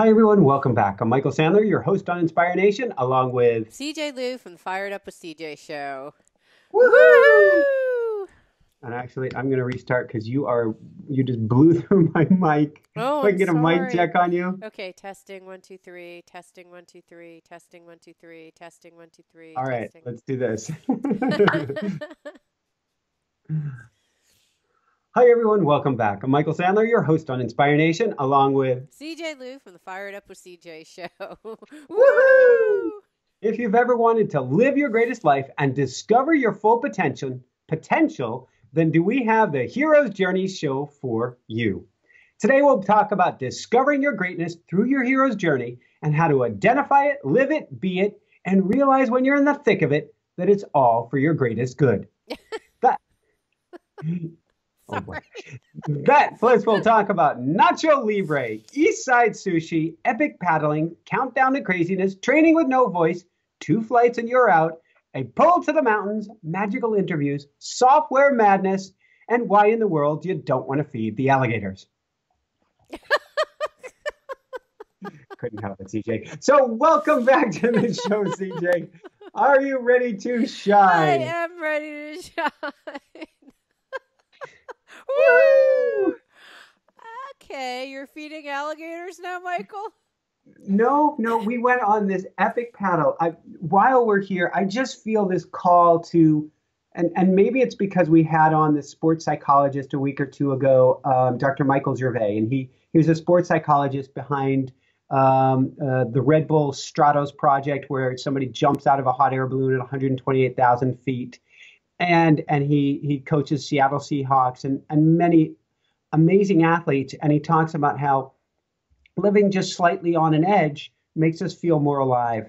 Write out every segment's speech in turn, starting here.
Hi, everyone. Welcome back. I'm Michael Sandler, your host on Inspire Nation, along with CJ Lou from the Fired Up with CJ show. Woohoo! Woohoo! And actually, I'm going to restart because you just blew through my mic. Oh, If I I'm can get a mic sorry. check on you. Okay, testing one, two, three, testing one, two, three, testing one, two, three, testing one, two, three, All right, testing. let's do this. Hi, everyone. Welcome back. I'm Michael Sandler, your host on Inspire Nation, along with CJ Lou from the Fired Up with CJ show. Woohoo! Woo! If you've ever wanted to live your greatest life and discover your full potential, then do we have the Hero's Journey show for you. Today we'll talk about discovering your greatness through your hero's journey and how to identify it, live it, be it, and realize when you're in the thick of it that it's all for your greatest good. That oh boy. Sorry. That plus we'll talk about Nacho Libre, East Side Sushi, epic paddling, countdown to craziness, training with no voice, 2 flights and you're out, a pull to the mountains, magical interviews, software madness, and why in the world you don't want to feed the alligators. Couldn't help it, CJ. So welcome back to the show, CJ. Are you ready to I shine? am ready to shine. Woo! Woo! Okay, you're feeding alligators now, Michael? No, we went on this epic paddle. While we're here, I just feel this call to, and maybe it's because we had on this sports psychologist a week or two ago, Dr. Michael Gervais, and he was a sports psychologist behind the Red Bull Stratos project, where somebody jumps out of a hot air balloon at 128,000 feet, and he coaches Seattle Seahawks and many amazing athletes, and he talks about how living just slightly on an edge makes us feel more alive.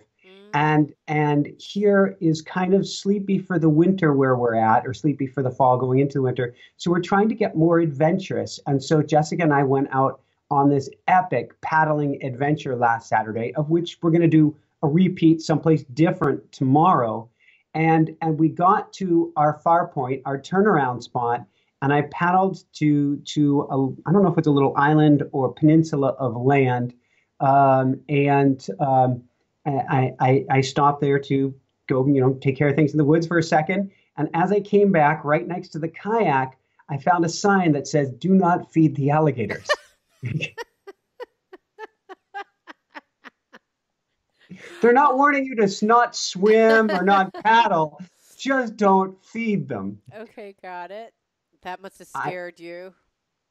Mm. And here is kind of sleepy for the winter where we're at, or sleepy for the fall going into the winter. So we're trying to get more adventurous. And so Jessica and I went out on this epic paddling adventure last Saturday, of which we're going to do a repeat someplace different tomorrow. And we got to our far point, our turnaround spot, and I paddled I don't know if it's a little island or peninsula of land, and I stopped there to go, take care of things in the woods for a second. And as I came back, right next to the kayak, I found a sign that says, "Do not feed the alligators." They're not warning you to not swim or not paddle. Just don't feed them. Okay, got it. That must have I, scared you.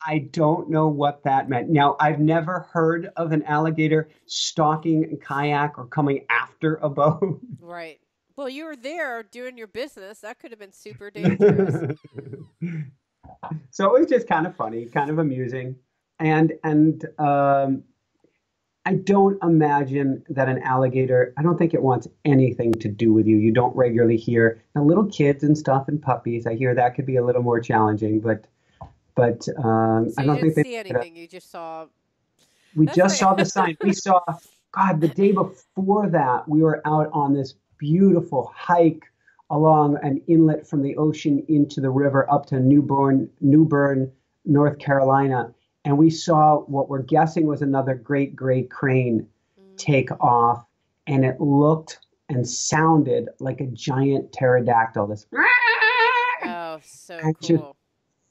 I don't know what that meant. Now, I've never heard of an alligator stalking a kayak or coming after a boat. Right. Well, you were there doing your business. That could have been super dangerous. So it was just kind of funny, kind of amusing. And I don't imagine that an alligator, I don't think it wants anything to do with you. You don't regularly hear now little kids and stuff and puppies. I hear that could be a little more challenging, but So I you don't didn't think they. see anything. You just saw. We That's just like. saw the sign. We saw, God, the day before that, we were out on this beautiful hike along an inlet from the ocean into the river up to New Bern, North Carolina. And we saw what we're guessing was another great gray crane take Mm. off. And it looked and sounded like a giant pterodactyl. This Oh, so and just cool.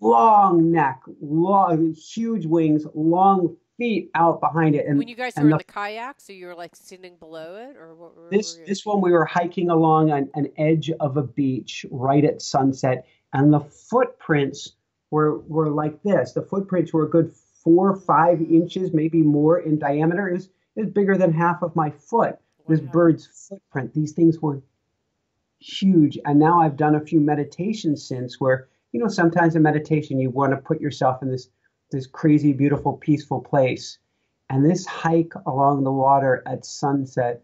long neck, long, huge wings, long feet out behind it, When and you guys were and in the the kayak, so you were like sitting below it, or what? Where this were you? this one we were hiking along an edge of a beach right at sunset, and the footprints were like this. The footprints were a good 4 or 5 inches, Mm. maybe more in diameter. It was bigger than half of my foot. This Wow. bird's footprint. These things were huge. And now I've done a few meditations since where, sometimes in meditation you want to put yourself in this crazy, beautiful, peaceful place. And this hike along the water at sunset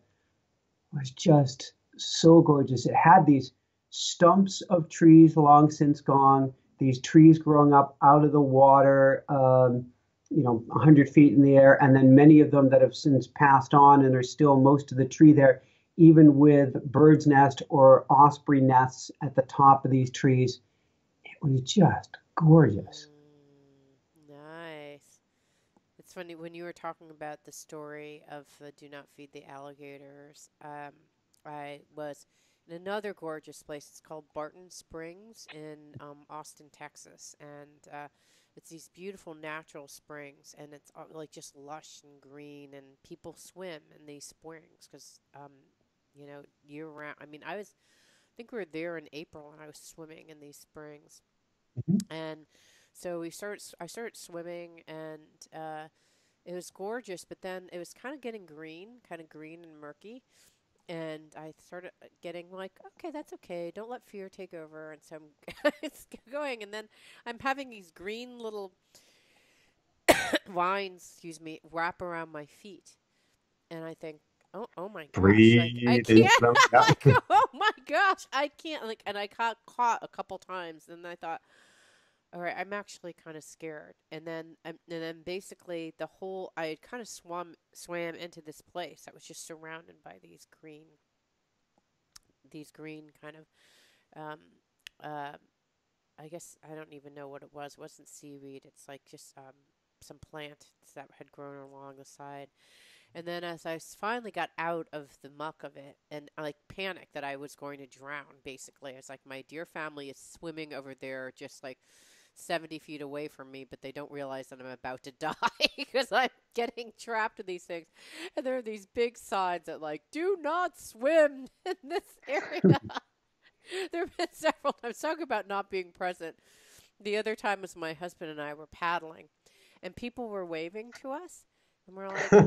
was just so gorgeous. It had these stumps of trees long since gone, these trees growing up out of the water, 100 feet in the air, and then many of them that have since passed on, and there's still most of the tree there, even with bird's nest or osprey nests at the top of these trees. It was just gorgeous. Mm. Nice. It It's funny when you were talking about the story of the do not feed the alligators. I was in another gorgeous place. It's called Barton Springs in Austin, Texas, and it's these beautiful natural springs, and it's like just lush and green, and people swim in these springs because year round. I mean, I think we were there in April, and I was swimming in these springs, Mhm. and so I started swimming, and it was gorgeous, but then it was kind of getting green, kind of green and murky. And I started getting like, okay, that's okay. Don't let fear take over. And so I'm it's going. And then I'm having these green little vines, excuse me, wrap around my feet. And I think, oh my gosh, like I Breathe into can't, them. Yeah. like, oh my gosh, I can't, like, and I got caught a couple times. And I thought, all right, I'm actually kind of scared. And then basically the whole I had kind of swam into this place that was just surrounded by these green kind of um uh I guess I don't even know what it was. It wasn't seaweed. It's like just some plants that had grown along the side. And then as finally got out of the muck of it and I like panicked that I was going to drown basically. I was like my dear family is swimming over there just like 70 feet away from me, but they don't realize that I'm about to die because I'm getting trapped in these things. And there are these big signs that, like, do not swim in this area. There have been several times. Talk about not being present. The other time was my husband and I were paddling, and people were waving to us. And we're like, oh,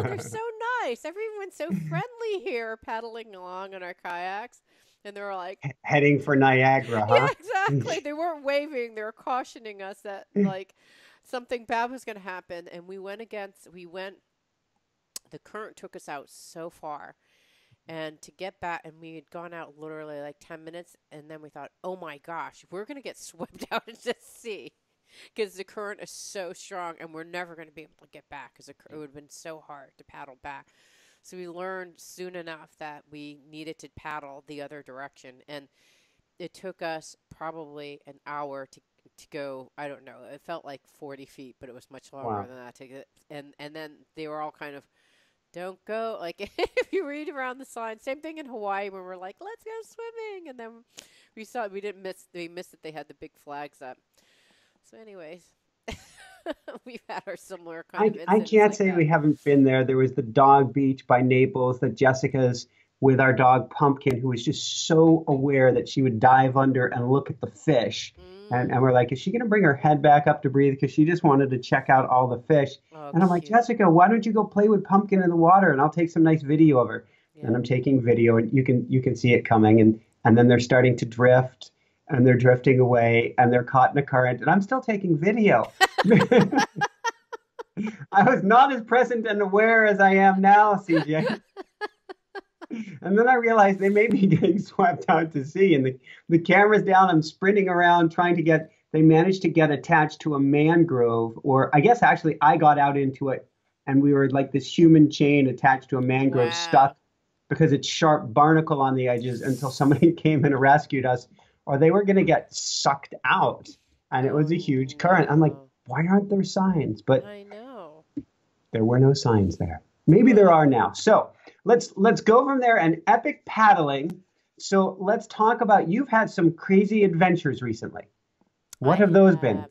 they're so nice. Everyone's so friendly here paddling along in our kayaks. And they were like, Heading for Niagara, huh? yeah, exactly. They weren't waving. They were cautioning us that like something bad was going to happen. And we went, the current took us out so far. And to get back, and we had gone out literally like 10 minutes. And then we thought, oh my gosh, we're going to get swept out into the sea because the current is so strong and we're never going to be able to get back because it would have been so hard to paddle back. So we learned soon enough that we needed to paddle the other direction. And it took us probably an hour to go. I don't know. It felt like 40 feet, but it was much longer Wow. than that to get. And then they were all kind of, don't go. Like if you read around the sign, same thing in Hawaii when we're like, let's go swimming, and then we missed that they had the big flags up. So, anyways, we've had our similar kind of I incidents can't like say that. we haven't been there. There was the dog beach by Naples that Jessica's with our dog Pumpkin, who was just so aware that she would dive under and look at the fish. And Mm. we're like, is she going to bring her head back up to breathe? Because she just wanted to check out all the fish. Oh, And I'm like, cute. Jessica, why don't you go play with Pumpkin in the water and I'll take some nice video of her. And Yeah. I'm taking video and you can see it coming and then they're starting to drift and they're drifting away and they're caught in a current and I'm still taking video. I was not as present and aware as I am now, CJ. And then I realized they may be getting swept out to sea, and the camera's down. I'm sprinting around trying to get. They managed to get attached to a mangrove, or I guess actually I got out into it, and we were like this human chain attached to a mangrove, Wow. stuck because it's sharp barnacle on the edges until somebody came and rescued us, or they were going to get sucked out. And it was a Oh huge current. I'm like, no. why aren't there signs? But I know. there were no signs there. Maybe there Ugh. are now. So let's go from there and epic paddling. So let's talk about you've had some crazy adventures recently. What I have those been? have.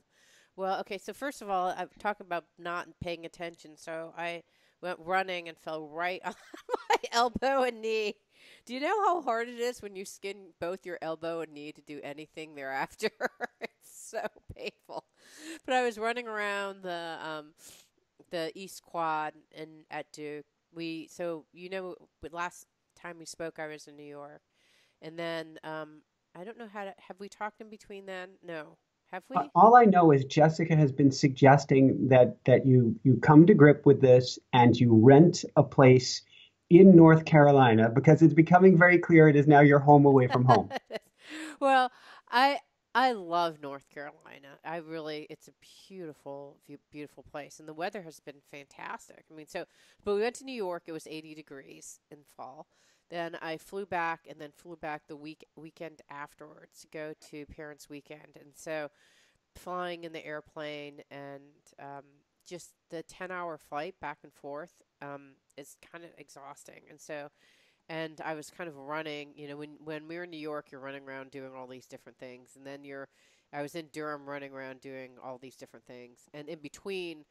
Well, okay, so first of all, I'm talking about not paying attention. So I went running and fell right on my elbow and knee. Do you know how hard it is when you skin both your elbow and knee to do anything thereafter? It's so painful. But I was running around the East Quad and at Duke. Last time we spoke, I was in New York, and then I don't know how to. Have we talked in between then? No, have we? All I know is Jessica has been suggesting that you come to grip with this and you rent a place in North Carolina because it's becoming very clear it is now your home away from home. Well, I I love North Carolina. It's a beautiful place, and the weather has been fantastic. I mean, but we went to New York. It was 80 degrees in fall. Then I flew back, and then flew back the weekend afterwards to go to Parents' Weekend, and so flying in the airplane and just the 10-hour flight back and forth is kind of exhausting. And so, and I was kind of running, when we were in New York, you're running around doing all these different things. And then I was in Durham running around doing all these different things. And in between,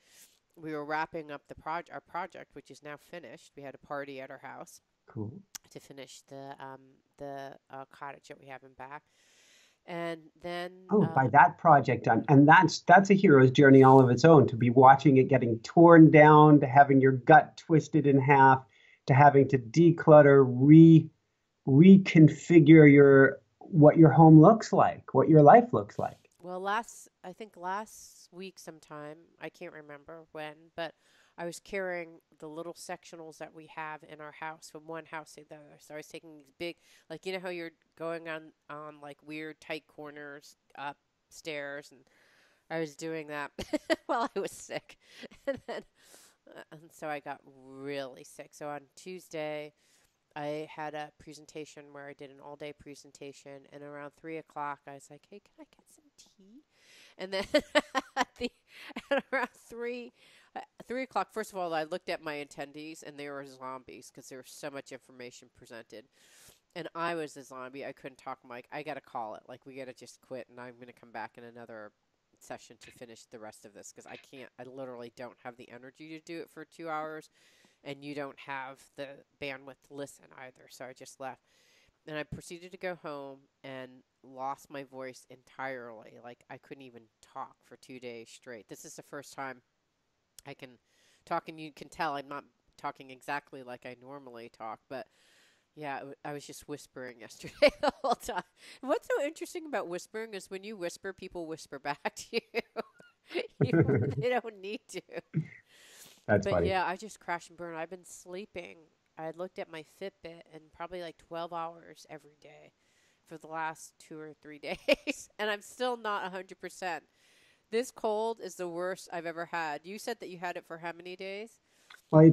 we were wrapping up our project, which is now finished. We had a party at our house Cool. to finish the cottage that we have in back. And then, Oh, by that project done, and that's a hero's journey all of its own. To be watching it getting torn down, to having your gut twisted in half, to having to declutter, reconfigure your what your home looks like, what your life looks like. well, I think last week sometime, I can't remember when, but I was carrying the little sectionals that we have in our house from one house to the other. So I was taking these big, like, you know how you're going on like weird tight corners upstairs, and I was doing that while I was sick. And so I got really sick. So on Tuesday, I had a presentation where I did an all day presentation, and around 3 o'clock, I was like, "Hey, can I get some tea?" And then at around 3 o'clock, first of all, I looked at my attendees, and they were zombies because there was so much information presented, and I was a zombie. I couldn't talk. I'm like, I gotta call it. Like, we gotta just quit, and I'm gonna come back in another session to finish the rest of this because I can't. I literally don't have the energy to do it for 2 hours, and you don't have the bandwidth to listen either. So I just left. And I proceeded to go home and lost my voice entirely. Like, I couldn't even talk for 2 days straight. This is the first time I can talk, and you can tell I'm not talking exactly like I normally talk, but yeah, I was just whispering yesterday the whole time. What's so interesting about whispering is when you whisper, people whisper back to you. They don't need to. That's But funny. yeah, I just crash and burn. I've been sleeping. I looked at my Fitbit and probably like 12 hours every day for the last 2 or 3 days, and I'm still not 100%. This cold is the worst I've ever had. You said that you had it for how many days? Well,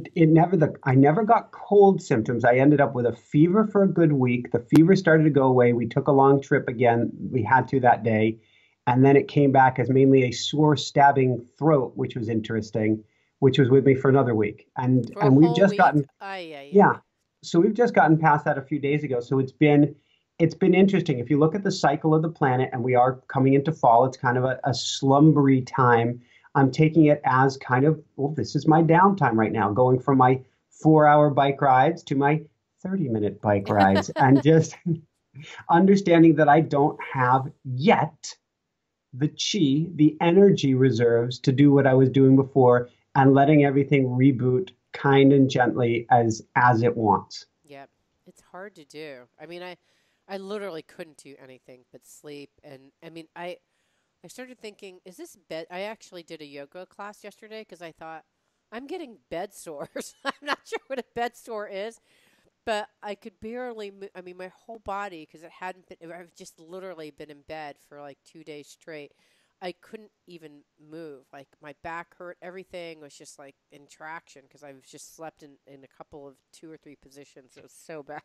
I never got cold symptoms. I ended up with a fever for a good week. The fever started to go away. We took a long trip again. We had to that day. And then it came back as mainly a sore stabbing throat, which was interesting, which was with me for another week. And For a and we've whole just week? gotten Ay, ay, yeah. ay. So we've just gotten past that a few days ago. So it's been interesting. If you look at the cycle of the planet, and we are coming into fall, it's kind of a slumbery time. I'm taking it as kind of, well, this is my downtime right now, going from my 4 hour bike rides to my 30-minute bike rides, and just understanding that I don't have yet the chi, the energy reserves to do what I was doing before, and letting everything reboot kind and gently as it wants. Yep. It's hard to do. I mean, I literally couldn't do anything but sleep. And I mean, I started thinking, is this bed? I actually did a yoga class yesterday because I thought, I'm getting bed sores. I'm not sure what a bed sore is, but I could barely move. I mean, my whole body, because it hadn't been, I've just literally been in bed for like 2 days straight. I couldn't even move. Like, my back hurt. Everything was just like in traction because I've just slept in a couple of two or three positions. It was so bad.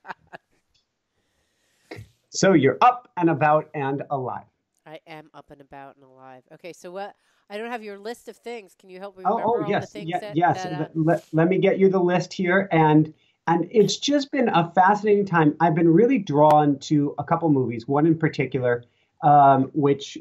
So you're up and about and alive. I am up and about and alive. Okay, so what? I don't have your list of things. Can you help me Oh remember all the yes, things yes. Let me get you the list here, and it's just been a fascinating time. I've been really drawn to a couple movies. One in particular, which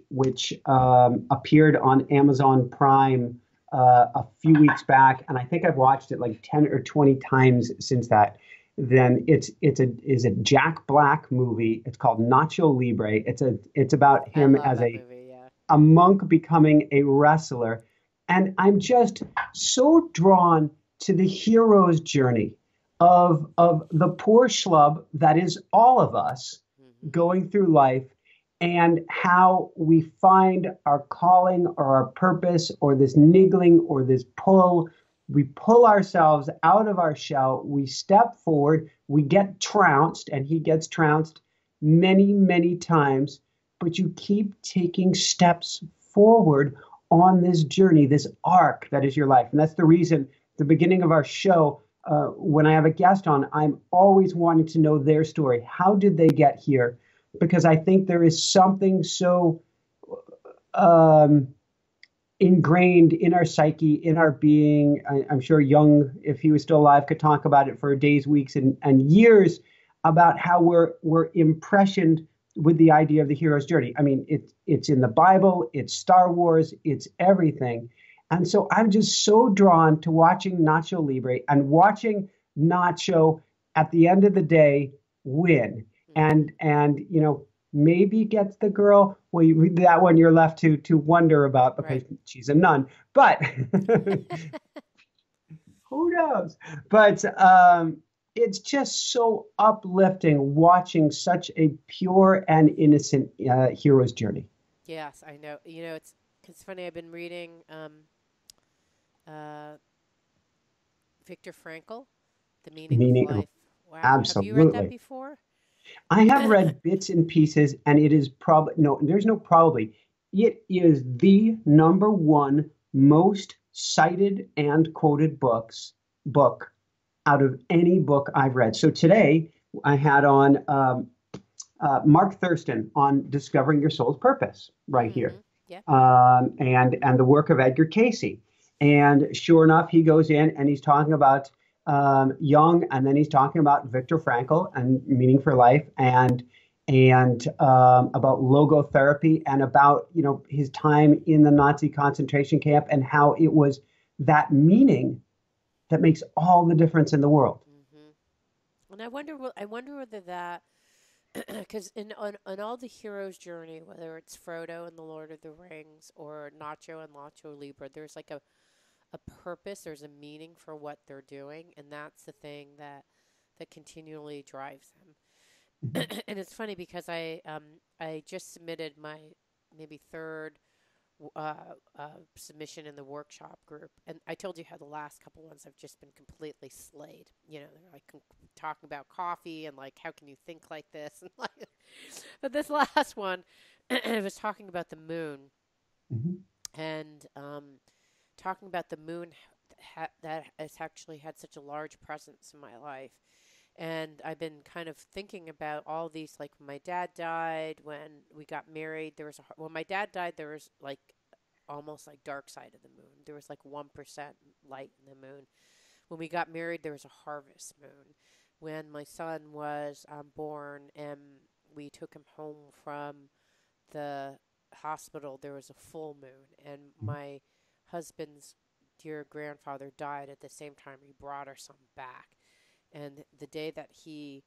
appeared on Amazon Prime a few weeks back, and I think I've watched it like 10 or 20 times since that. Then it's a Jack Black movie. It's called Nacho Libre. It's about I him love as that movie. Yeah. a monk becoming a wrestler. And I'm just so drawn to the hero's journey of the poor schlub that is all of us Hmm. going through life, and how we find our calling or our purpose or this niggling or this pull. We pull ourselves out of our shell, we step forward, we get trounced, and he gets trounced many, many times, but you keep taking steps forward on this journey, this arc that is your life. And that's the reason, the beginning of our show, when I have a guest on, I'm always wanting to know their story. How did they get here? Because I think there is something so um, ingrained in our psyche, in our being. I'm sure Jung, if he was still alive, could talk about it for days, weeks, and years about how we're impressioned with the idea of the hero's journey. I mean, it's in the Bible, it's Star Wars, it's everything. And so I'm just so drawn to watching Nacho Libre and watching Nacho at the end of the day win. Mm-hmm. And maybe gets the girl. Well, that one you're left to wonder about because Right. she's a nun. But who knows? But it's just so uplifting watching such a pure and innocent hero's journey. Yes, I know. It's funny. I've been reading uh, Viktor Frankl, The Meaning of Meaning, Life. Wow, have you read that absolutely. before? I have read bits and pieces, and it is probably no, there's no probably. It is the number one most cited and quoted book out of any book I've read. So today I had on Mark Thurston on discovering your soul's purpose right here, Mm-hmm. Yeah. and the work of Edgar Casey. And sure enough, he goes in and he's talking about Jung, and then he's talking about Viktor Frankl and meaning for life, and about logotherapy, and about his time in the Nazi concentration camp and how it was that meaning that makes all the difference in the world. Mm-hmm. And I wonder whether that, because on all the hero's journey, whether it's Frodo in the Lord of the Rings or Nacho and Nacho Libre, there's like a purpose. There's a meaning for what they're doing, and that's the thing that continually drives them. And it's funny because I just submitted my maybe third submission in the workshop group, and I told you how the last couple ones have just been completely slayed. They're like talking about coffee and like how can you think like this, and like, but this last one, it was talking about the moon Mhm. and talking about the moon that has actually had such a large presence in my life. And I've been kind of thinking about all these, like when my dad died, when we got married, when my dad died, there was like almost like dark side of the moon. There was like 1% light in the moon. When we got married, there was a harvest moon. When my son was born and we took him home from the hospital, there was a full moon. And my husband's dear grandfather died at the same time he brought our son back. And the day that he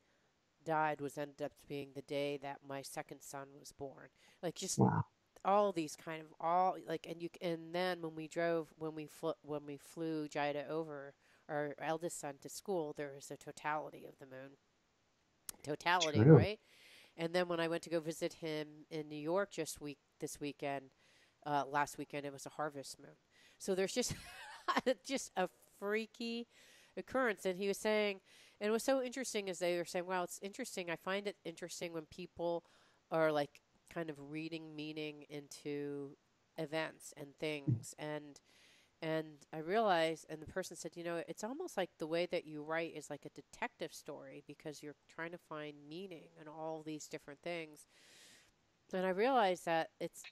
died was ended up being the day that my second son was born. Like just Wow. all these kind of all like and then when we flew Jida over our eldest son to school, there was a totality of the moon. Totality, True. right? And then when I went to go visit him in New York this weekend, last weekend, it was a harvest moon. So there's just just a freaky occurrence. And he was saying, and it was so interesting as they were saying, wow, it's interesting. I find it interesting when people are like kind of reading meaning into events and things. And I realized, and the person said, it's almost like the way that you write is like a detective story because you're trying to find meaning in all these different things. And I realized that it's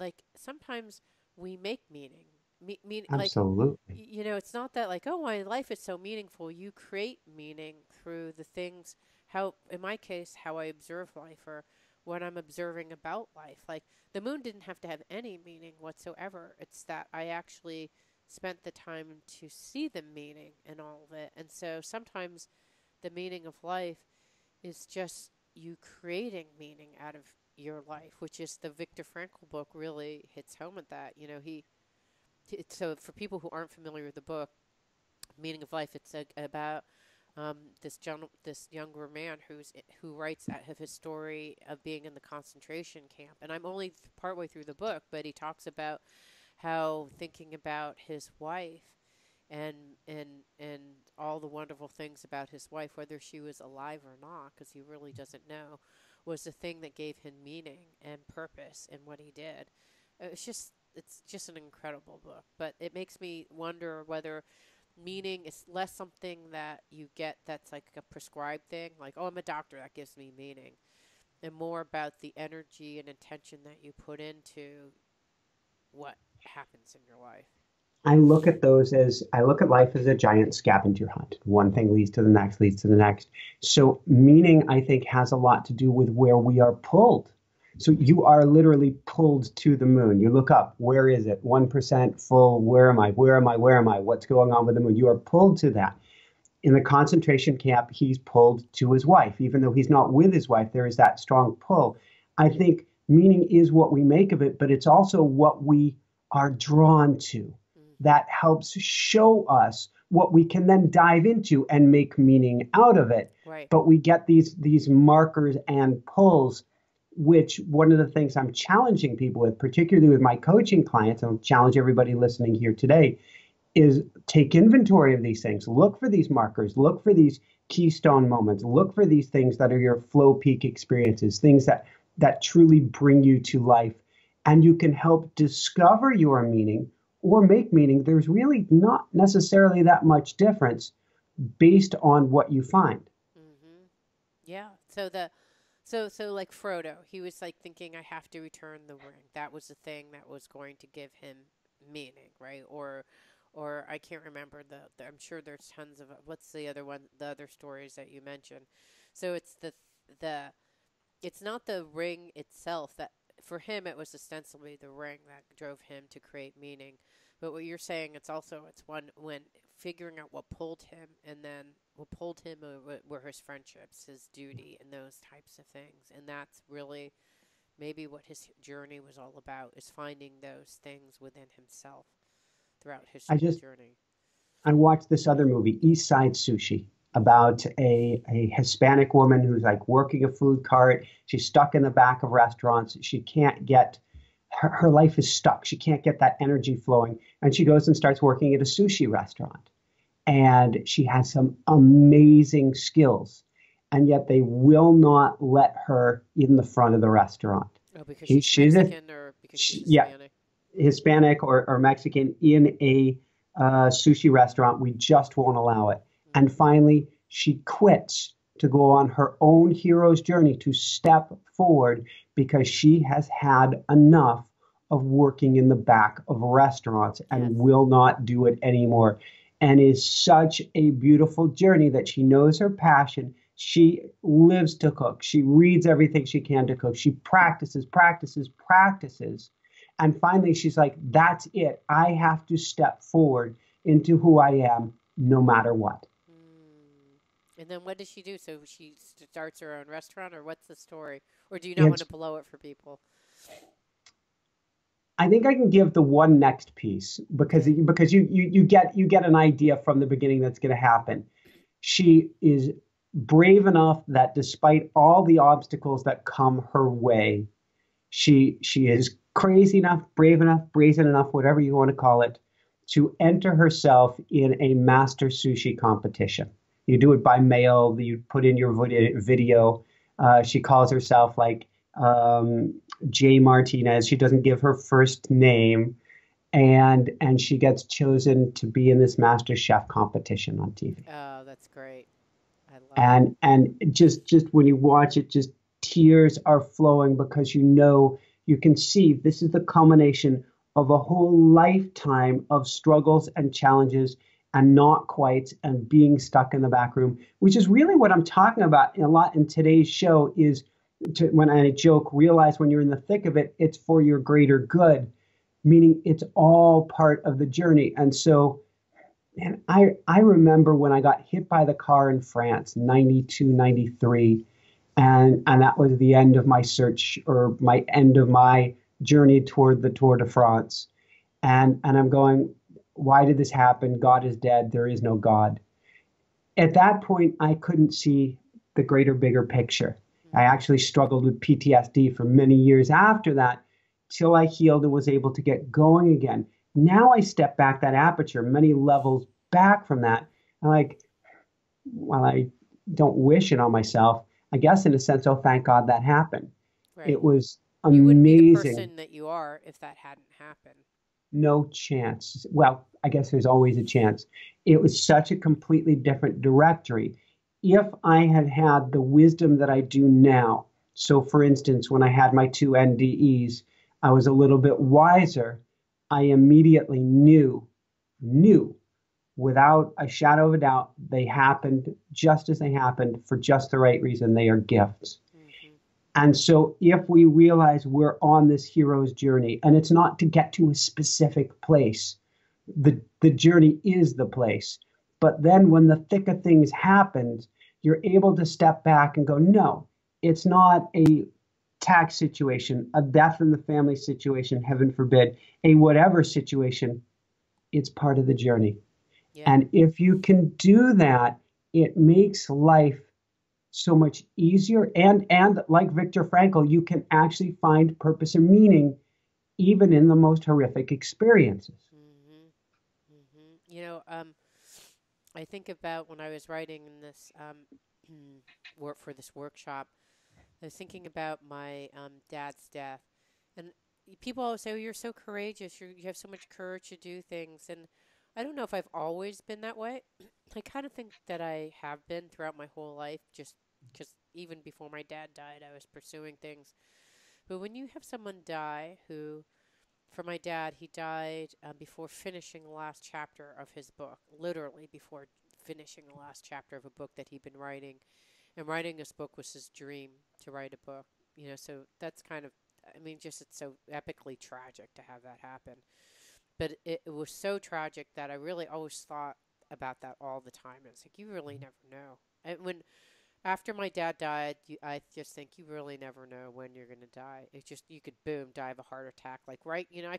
like sometimes we make meaning. Like, Absolutely. it's not that like, oh, my life is so meaningful. You create meaning through the things, how, in my case, how I observe life or what I'm observing about life. Like, the moon didn't have to have any meaning whatsoever. It's that I actually spent the time to see the meaning in all of it. And so sometimes the meaning of life is just you creating meaning out of your life, which is the Viktor Frankl book really hits home at that. So for people who aren't familiar with the book, Meaning of Life, it's about this younger man who writes out of his story of being in the concentration camp. And I'm only partway through the book, but he talks about how thinking about his wife and and all the wonderful things about his wife, whether she was alive or not, because he really doesn't know, was the thing that gave him meaning and purpose in what he did. It's just an incredible book, but it makes me wonder whether meaning is less something that you get that's like a prescribed thing, like, oh, I'm a doctor, that gives me meaning, and more about the energy and intention that you put into what happens in your life. I look at life as a giant scavenger hunt. One thing leads to the next, leads to the next. So meaning, I think, has a lot to do with where we are pulled. So you are literally pulled to the moon. You look up, where is it? 1% full. Where am I? Where am I? Where am I? What's going on with the moon? You are pulled to that. In the concentration camp, he's pulled to his wife. Even though he's not with his wife, there is that strong pull. I think meaning is what we make of it, but it's also what we are drawn to Mm-hmm. that helps show us what we can then dive into and make meaning out of it. Right. But we get these markers and pulls, which one of the things I'm challenging people with, particularly with my coaching clients, and I'll challenge everybody listening here today, is take inventory of these things. Look for these markers. Look for these keystone moments. Look for these things that are your flow peak experiences, things that truly bring you to life. And you can help discover your meaning or make meaning. There's really not necessarily that much difference based on what you find. Mm-hmm. Yeah. So like Frodo, he was like thinking, I have to return the ring. That was the thing that was going to give him meaning, right? Or I can't remember I'm sure there's tons of, what's the other one, the other stories that you mentioned. So it's the it's not the ring itself that, for him it was ostensibly the ring that drove him to create meaning. But what you're saying, it's one when figuring out what pulled him, and then what pulled him were his friendships, his duty, and those types of things. And that's really maybe what his journey was all about, is finding those things within himself throughout his I just journey. I watched this other movie, East Side Sushi, about a Hispanic woman who's like working a food cart. She's stuck in the back of restaurants. She can't get her life is stuck. She can't get that energy flowing. And she goes and starts working at a sushi restaurant. And she has some amazing skills. And yet they will not let her in the front of the restaurant. Oh, because she's She's a, Mexican or because she's she, yeah, Hispanic? Hispanic or Mexican in a sushi restaurant. We just won't allow it. And Mm-hmm. finally, she quits to go on her own hero's journey to step forward because she has had enough of working in the back of restaurants Yes. and will not do it anymore. And is such a beautiful journey that she knows her passion. She lives to cook. She reads everything she can to cook. She practices, practices, practices. And finally, she's like, that's it. I have to step forward into who I am no matter what. Mm. And then what does she do? So she starts her own restaurant, or what's the story? Or do you not want to It's blow it for people? I think I can give the one next piece Okay. because you get an idea from the beginning that's going to happen. She is brave enough that despite all the obstacles that come her way, she is crazy enough, brave enough, brazen enough, whatever you want to call it, to enter herself in a master sushi competition. You do it by mail. You put in your video. She calls herself like Jay Martinez. She doesn't give her first name, and she gets chosen to be in this Master Chef competition on TV. Oh, that's great. I love it. And just when you watch it, just tears are flowing because you can see this is the culmination of a whole lifetime of struggles and challenges and not quite and being stuck in the back room, which is really what I'm talking about a lot in today's show is when I joke, realize when you're in the thick of it, it's for your greater good, meaning it's all part of the journey. And so, and I remember when I got hit by the car in France, 92, 93, and that was the end of my search or my end of my journey toward the Tour de France. And I'm going, why did this happen? God is dead. There is no God. At that point, I couldn't see the greater, bigger picture. I Mm-hmm. actually struggled with PTSD for many years after that till I healed and was able to get going again. Now I step back that aperture many levels back from that. And like, while I don't wish it on myself, I guess in a sense, oh, thank God that happened. Right. It was You wouldn't be the amazing. person that you are if that hadn't happened. No chance. Well, I guess there's always a chance. It was such a completely different directory. If I had had the wisdom that I do now, so for instance, when I had my two NDEs, I was a little bit wiser. I immediately knew without a shadow of a doubt, they happened just as they happened for just the right reason. They are gifts. Mm-hmm. And so if we realize we're on this hero's journey, and it's not to get to a specific place, the journey is the place. But then when the thick of things happens, you're able to step back and go, no, it's not a tax situation, a death in the family situation, heaven forbid, a whatever situation. It's part of the journey. Yeah. And if you can do that, it makes life so much easier. And like Viktor Frankl, you can actually find purpose and meaning even in the most horrific experiences. Mm-hmm. Mm-hmm. I think about when I was writing in this work for this workshop. I was thinking about my dad's death, and people always say, "Oh, you're so courageous. You have so much courage to do things." And I don't know if I've always been that way. I kind of think that I have been throughout my whole life, just because even before my dad died, I was pursuing things. But when you have someone die who, for my dad, he died before finishing the last chapter of his book, literally before finishing the last chapter of a book that he'd been writing. And writing this book was his dream to write a book. So that's kind of, I mean, just it's so epically tragic to have that happen. But it was so tragic that I really always thought about that all the time. And it's like, you really never know. And when after my dad died, I just think you really never know when you're going to die. It's just you could boom die of a heart attack, like right. I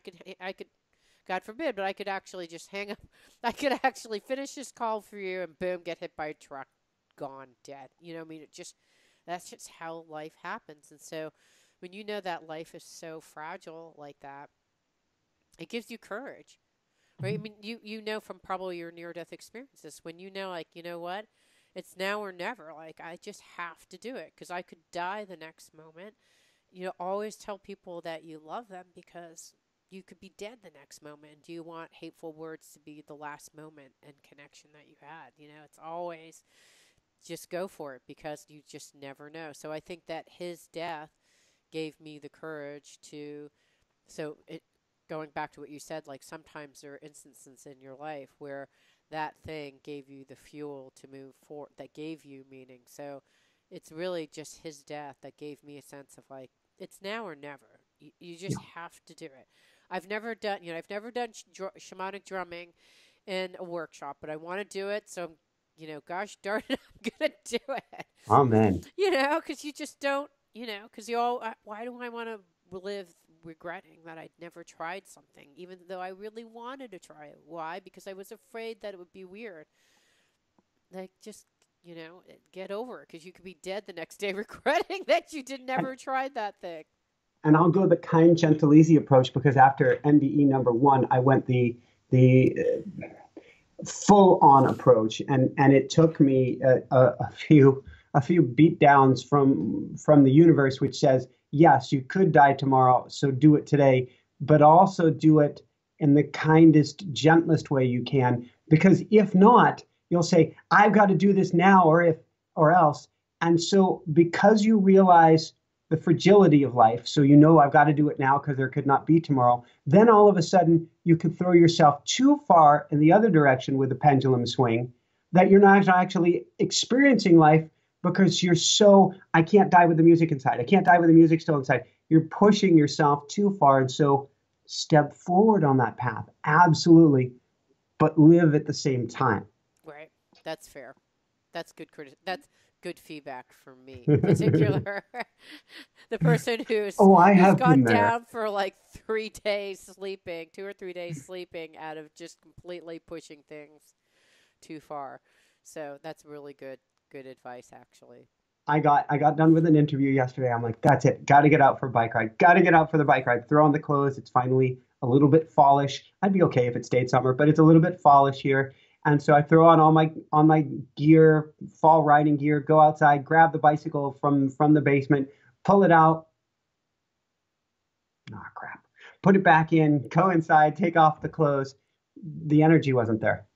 could, God forbid, but I could actually just hang up. I could actually finish this call for you, and boom, get hit by a truck, gone, dead. I mean, that's just how life happens. And so, when you know that life is so fragile like that, it gives you courage, right? I mean, you know from probably your near death experiences when you know, like, you know what, it's now or never. Like, I just have to do it because I could die the next moment. Always tell people that you love them because you could be dead the next moment. Do you want hateful words to be the last moment and connection that you had? It's always just go for it because you just never know. So I think that his death gave me the courage to, so it, going back to what you said, like sometimes there are instances in your life where that thing gave you the fuel to move forward, that gave you meaning. So it's really just his death that gave me a sense of like, it's now or never. You just Yeah. have to do it. I've never done shamanic drumming in a workshop, but I want to do it. So, gosh darn it, I'm going to do it. Amen. Because you just don't, because why do I want to live regretting that I'd never tried something, even though I really wanted to try it? Why? Because I was afraid that it would be weird. Like, just, get over it, because you could be dead the next day regretting that you never tried that thing. And I'll go the kind, gentle, easy approach because after NDE number one, I went the full on approach, and it took me a few beat downs from the universe, which says yes, you could die tomorrow, so do it today, but also do it in the kindest, gentlest way you can, because if not, you'll say I've got to do this now, or else. And so because you realize the fragility of life, so I've got to do it now because there could not be tomorrow, then all of a sudden you can throw yourself too far in the other direction with the pendulum swing that you're not actually experiencing life because you're so, I can't die with the music inside. I can't die with the music still inside. You're pushing yourself too far. And so step forward on that path. Absolutely. But live at the same time. Right. That's fair. That's good feedback for me in particular. The person Oh, I who's have been gone there. down for like 3 days sleeping, 2 or 3 days sleeping out of just completely pushing things too far. So that's really good advice actually. I got done with an interview yesterday. I'm like, that's it. Got to get out for a bike ride. Got to get out for the bike ride. Throw on the clothes. It's finally a little bit fallish. I'd be okay if it stayed summer, but it's a little bit fallish here. And so I throw on all my gear, fall riding gear, go outside, grab the bicycle from the basement, pull it out. Ah, crap. Put it back in, go inside, take off the clothes. The energy wasn't there.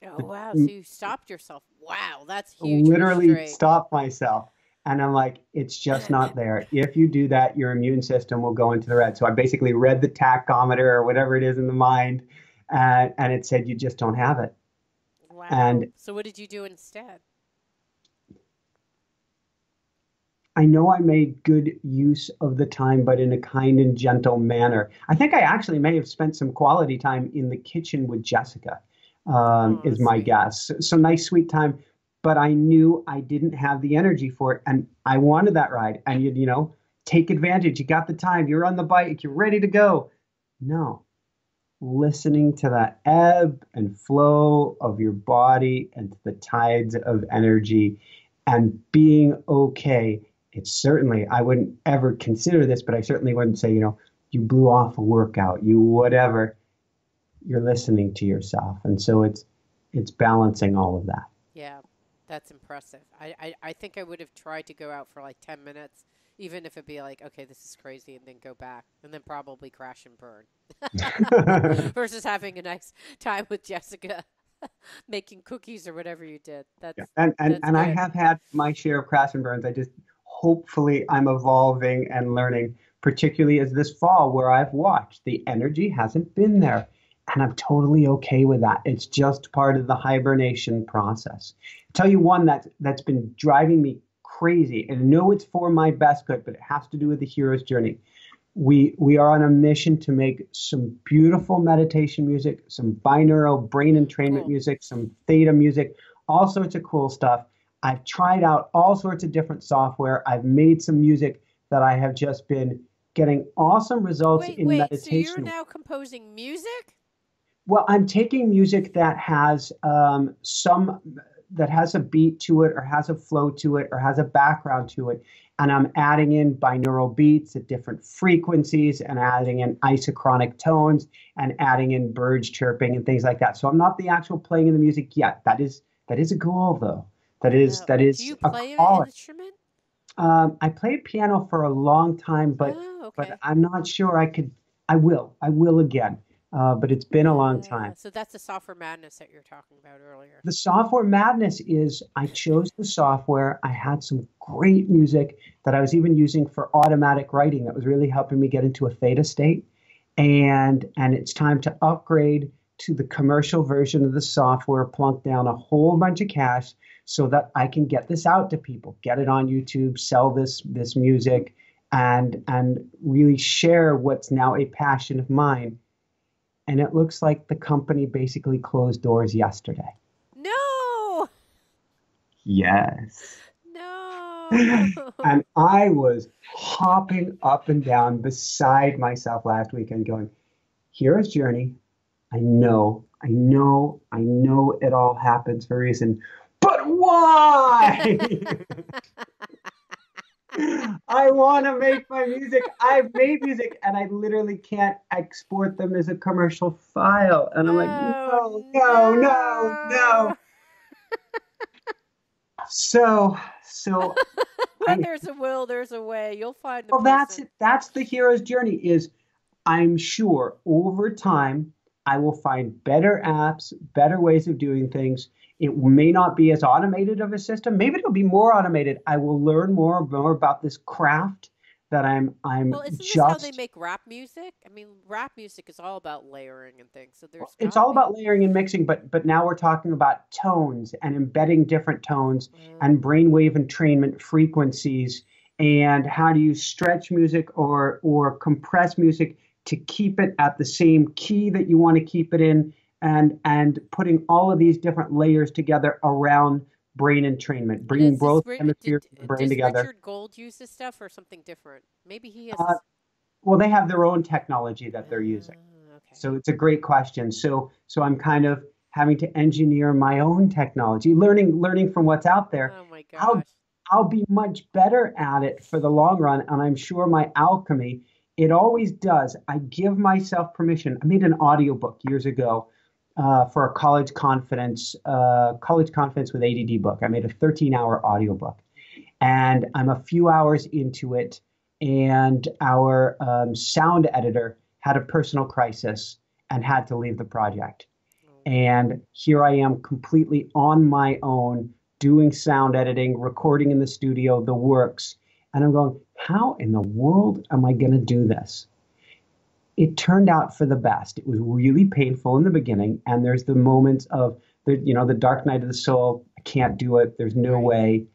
Oh The, wow, so you stopped yourself. Wow, that's huge literally restraint. stopped myself. And I'm like, it's just not there. If you do that, your immune system will go into the red. So I basically read the tachometer or whatever it is in the mind, and it said you just don't have it. Wow. And So what did you do instead? I know I made good use of the time, but in a kind and gentle manner. I think I actually may have spent some quality time in the kitchen with Jessica, Oh, is that's my sweet. guess. So nice, sweet time. But I knew I didn't have the energy for it, and I wanted that ride. And take advantage. You got the time. You're on the bike. You're ready to go. No, listening to that ebb and flow of your body and to the tides of energy and being okay. It's certainly, I wouldn't ever consider this, but I certainly wouldn't say, you blew off a workout, you whatever. You're listening to yourself. And so it's balancing all of that. Yeah, that's impressive. I think I would have tried to go out for like 10 minutes, even if it'd be like, okay, this is crazy, and then go back, and then probably crash and burn. Versus having a nice time with Jessica making cookies or whatever you did. Yeah. And, and That's and I good. have had my share of crash and burns. I just hopefully I'm evolving and learning, particularly as this fall where I've watched the energy hasn't been there. And I'm totally okay with that. It's just part of the hibernation process. I'll tell you one that's been driving me crazy. And I know it's for my best good, but it has to do with the hero's journey. We are on a mission to make some beautiful meditation music, some binaural brain entrainment Cool. music, some theta music, all sorts of cool stuff. I've tried out all sorts of different software. I've made some music that I have just been getting awesome results in Wait. So you're meditation. now composing music? Well, I'm taking music that has some that has a beat to it, or has a flow to it, or has a background to it, and I'm adding in binaural beats at different frequencies, and adding in isochronic tones, and adding in birds chirping and things like that. So I'm not the actual playing of the music yet. That is a goal, though. That is Oh, that do is you a play an calling. instrument? I played piano for a long time, Oh, but okay. I'm not sure I could. I will again. But it's been a long time. So that's the software madness that you were talking about earlier. The software madness is I chose the software. I had some great music that I was even using for automatic writing that was really helping me get into a theta state. And it's time to upgrade to the commercial version of the software, plunk down a whole bunch of cash so that I can get this out to people, get it on YouTube, sell this music, and really share what's now a passion of mine. And it looks like the company basically closed doors yesterday. No! Yes. No! And I was hopping up and down beside myself last weekend going, hero's journey. I know it all happens for a reason. But why? I want to make my music. I've made music and I literally can't export them as a commercial file. And I'm like, Oh no, no, no, no. no! So When I there's a will, there's a way. You'll find the well, that's person. it. That's the hero's journey is I'm sure over time I will find better apps, better ways of doing things. It may not be as automated of a system. Maybe it'll be more automated. I will learn more about this craft that I'm Well, isn't this how they just make rap music? I mean, rap music is all about layering and things. So there's it's got to all be. about layering and mixing, but now we're talking about tones and embedding different tones and Oh. brainwave entrainment frequencies and how do you stretch music or compress music to keep it at the same key that you want to keep it in and putting all of these different layers together around brain entrainment, And bringing both did hemispheres of the brain does together. Richard Gold use this stuff or something different? Maybe he has Uh, his. well, they have their own technology that they're using. Okay. So it's a great question. So I'm kind of having to engineer my own technology, learning from what's out there. Oh my I'll gosh. I'll be much better at it for the long run, and I'm sure my alchemy, it always does. I give myself permission. I made an audiobook years ago for a college confidence with ADD book. I made a 13-hour audiobook, and I'm a few hours into it, and our sound editor had a personal crisis and had to leave the project. Oh. And here I am completely on my own doing sound editing, recording in the studio, the works. And I'm going, how in the world am I going to do this? It turned out for the best. It was really painful in the beginning, and there's the moments of the dark night of the soul. I can't do it. There's no Right. way.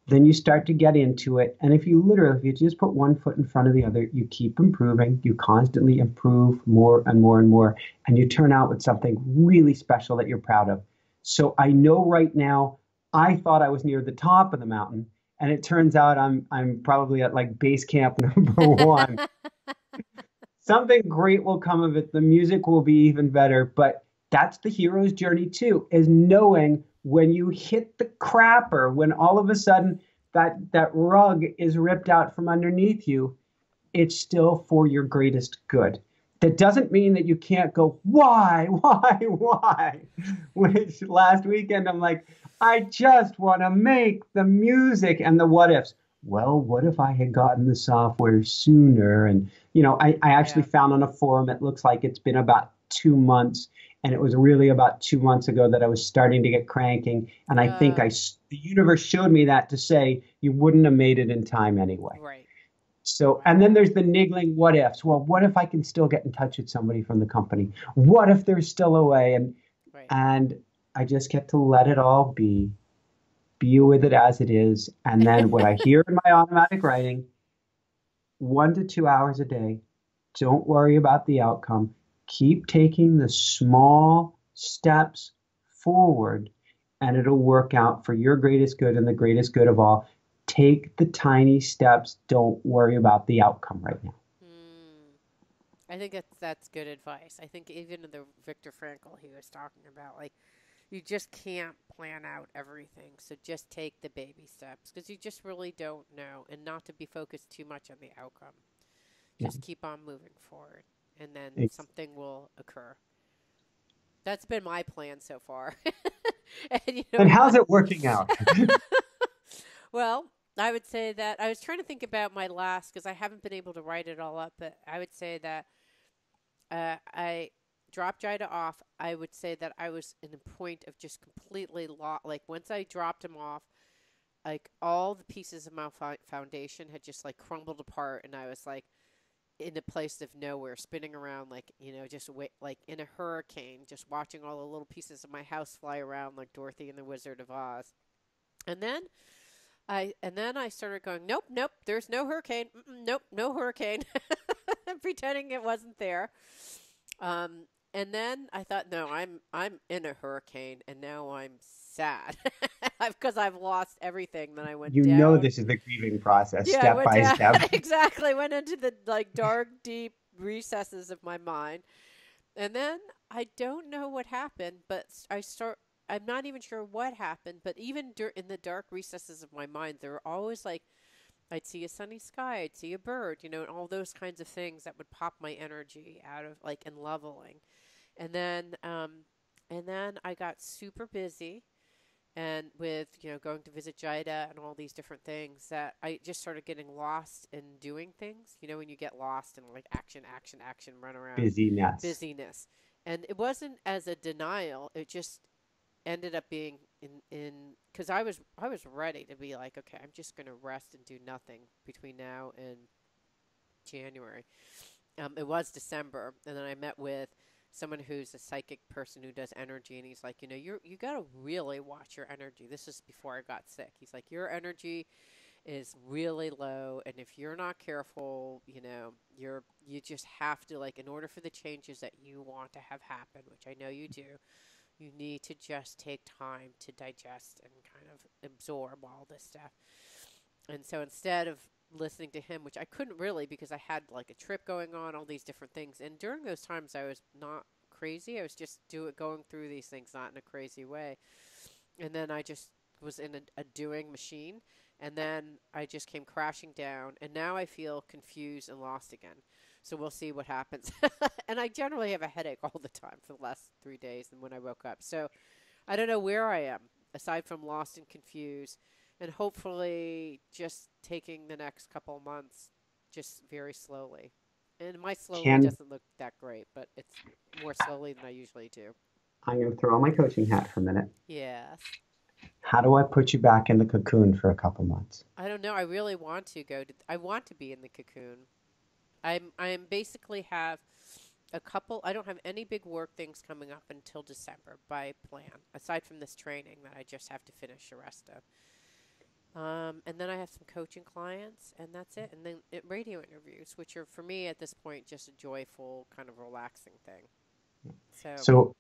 Then you start to get into it, and if you just put one foot in front of the other, you keep improving. You constantly improve more and more and more, and you turn out with something really special that you're proud of. So I know right now, I thought I was near the top of the mountain, and it turns out I'm probably at like base camp number one. Something great will come of it. The music will be even better, but that's the hero's journey too, is knowing when you hit the crapper, when all of a sudden that rug is ripped out from underneath you, it's still for your greatest good. That doesn't mean that you can't go, why? Which last weekend I'm like, I just want to make the music and the what ifs. Well, what if I had gotten the software sooner? And, I actually Yeah. found on a forum, it looks like it's been about 2 months. And it was really about 2 months ago that I was starting to get cranking. And I think Uh, the universe showed me that to say you wouldn't have made it in time anyway. right. So, and then Wow. there's the niggling what ifs. Well, what if I can still get in touch with somebody from the company? What if there's still a way? Right. And I just get to let it all be with it as it is. And then what I hear in my automatic writing, 1 to 2 hours a day, don't worry about the outcome. Keep taking the small steps forward, and it'll work out for your greatest good and the greatest good of all. Take the tiny steps. Don't worry about the outcome right now. Hmm. I think that's good advice. I think even the Viktor Frankl he was talking about, like you just can't plan out everything. So just take the baby steps because you just really don't know, and not to be focused too much on the outcome. Yeah. Just keep on moving forward, and then It's, something will occur. That's been my plan so far. And you know and how's what? it working out? Well, I would say that I was trying to think about my last because I haven't been able to write it all up, but I would say that I dropped Jida off. I would say that I was in a point of just completely lost. Like once I dropped him off, like all the pieces of my foundation had just like crumbled apart, and I was like in a place of nowhere, spinning around like just like in a hurricane, just watching all the little pieces of my house fly around like Dorothy and the Wizard of Oz. And then I started going, nope, nope, there's no hurricane. Nope, no hurricane. Pretending it wasn't there. Um, and then I thought, no, I'm in a hurricane, and now I'm sad because I've lost everything. Then I went You know down. this is the grieving process, Yeah, I step went by down step. exactly. Went into the like dark, deep recesses of my mind, and then I don't know what happened, but I start. I'm not even sure what happened, but even in the dark recesses of my mind, there were always like I'd see a sunny sky, I'd see a bird, and all those kinds of things that would pop my energy out of like and leveling. And then I got super busy and with going to visit Jida and all these different things that I just started getting lost in doing things. When you get lost in like action, action, action, run around, Busyness. busyness. And it wasn't as a denial. It just ended up being in because I was ready to be like, okay, I'm just gonna rest and do nothing between now and January. It was December, and then I met with someone who's a psychic person who does energy, and he's like, you got to really watch your energy. This is before I got sick. He's like, your energy is really low, and if you're not careful, you just have to like in order for the changes that you want to have happen, which I know you do, you need to just take time to digest and kind of absorb all this stuff. And so instead of listening to him, which I couldn't really because I had like a trip going on, all these different things. And during those times, I was not crazy. I was just going through these things, not in a crazy way. And then I just was in a doing machine. And then I just came crashing down. And now I feel confused and lost again. So we'll see what happens. And I generally have a headache all the time for the last 3 days and when I woke up. So I don't know where I am aside from lost and confused, and hopefully just taking the next couple of months just very slowly. And my slowly Can doesn't look that great, but it's more slowly than I usually do. I'm going to throw on my coaching hat for a minute. Yes. how do I put you back in the cocoon for a couple months? I don't know. I really want to go to. I want to be in the cocoon. I'm basically have a couple. I don't have any big work things coming up until December by plan, aside from this training that I just have to finish the rest of. And then I have some coaching clients, and that's it. And then radio interviews, which are for me at this point just a joyful, kind of relaxing thing. So, So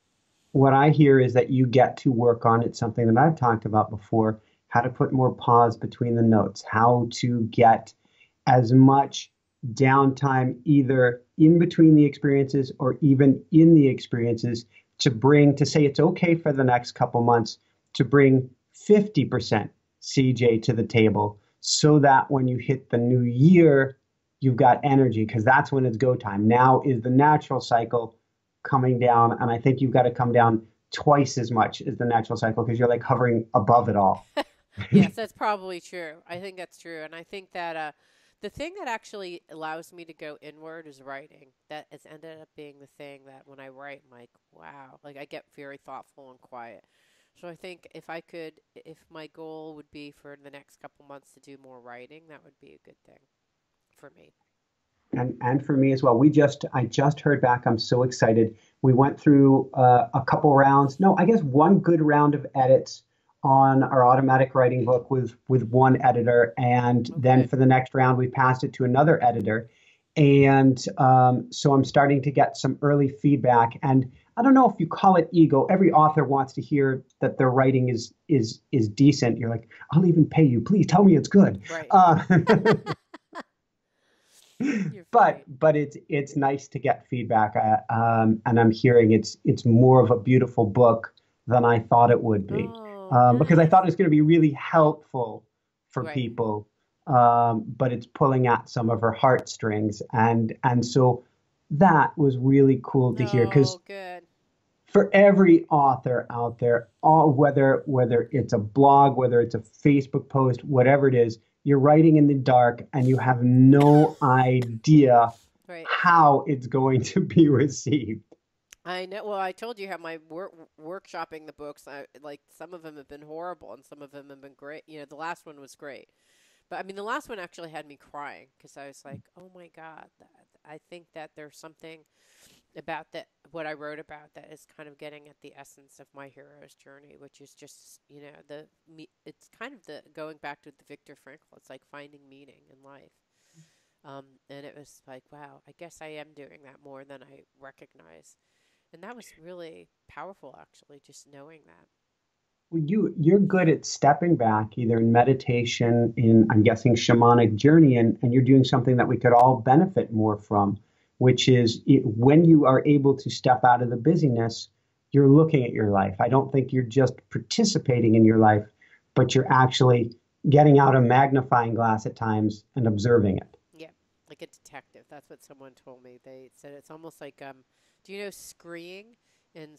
what I hear is that you get to work on it, something that I've talked about before, how to put more pause between the notes, how to get as much downtime either in between the experiences or even in the experiences to say it's okay for the next couple months to bring 50% CJ to the table so that when you hit the new year, you've got energy because that's when it's go time. Now is the natural cycle coming down, and I think you've got to come down twice as much as the natural cycle because you're like hovering above it all. yes, that's probably true. I think that's true. And I think that the thing that actually allows me to go inward is writing. That has ended up being the thing that when I write, I'm like, wow, like I get very thoughtful and quiet. So I think if my goal would be for the next couple months to do more writing, that would be a good thing for me. And for me as well. I just heard back. I'm so excited. We went through a couple rounds. No, I guess one good round of edits on our automatic writing book with one editor, and Oh, then good. for the next round we passed it to another editor. And so I'm starting to get some early feedback. And I don't know if you call it ego. Every author wants to hear that their writing is decent. You're like, I'll even pay you. Please tell me it's good. Right. Uh, You're but funny. it's nice to get feedback, and I'm hearing it's more of a beautiful book than I thought it would be, Oh, because I thought nice. it was going to be really helpful for Right. people, but it's pulling at some of her heartstrings, and so that was really cool to hear because Oh, good. for every author out there, whether it's a blog, whether it's a Facebook post, whatever it is, you're writing in the dark and you have no idea Right. how it's going to be received. I know. Well, I told you how my workshopping the books. Like some of them have been horrible, and some of them have been great. The last one was great, but I mean, the last one actually had me crying because I was like, "Oh my God!" I think that there's something about that what I wrote about that is kind of getting at the essence of my hero's journey, which is just it's kind of the going back to the Viktor Frankl. It's like finding meaning in life. And it was like, wow, I guess I am doing that more than I recognize. And that was really powerful, actually, just knowing that. Well, you're good at stepping back, either in meditation, in I'm guessing shamanic journey, and you're doing something that we could all benefit more from, which is when you are able to step out of the busyness, you're looking at your life. I don't think you're just participating in your life, but you're actually getting out a magnifying glass at times and observing it. Yeah, like a detective. That's what someone told me. They said it's almost like, do you know screeing in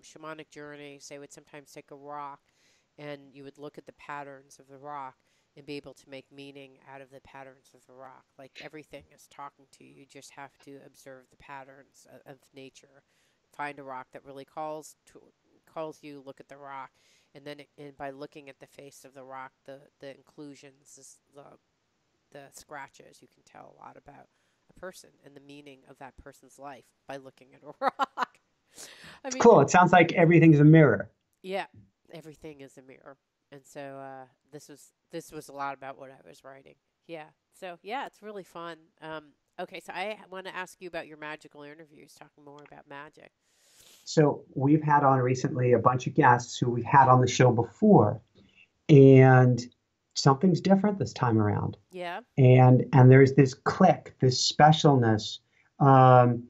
shamanic journeys? They would sometimes take a rock, and you would look at the patterns of the rock and be able to make meaning out of the patterns of the rock. Like everything is talking to you. You just have to observe the patterns of nature. Find a rock that really calls you. Look at the rock, and then and by looking at the face of the rock, the inclusions, the scratches, you can tell a lot about a person and the meaning of that person's life by looking at a rock. I It's mean, cool. It sounds like everything's a mirror. yeah, everything is a mirror, and so this was a lot about what I was writing. Yeah, so yeah, it's really fun. Okay, so I want to ask you about your magical interviews, talking more about magic. So we've had on recently a bunch of guests who we've had on the show before, and something's different this time around. Yeah. And there's this click, this specialness. Um,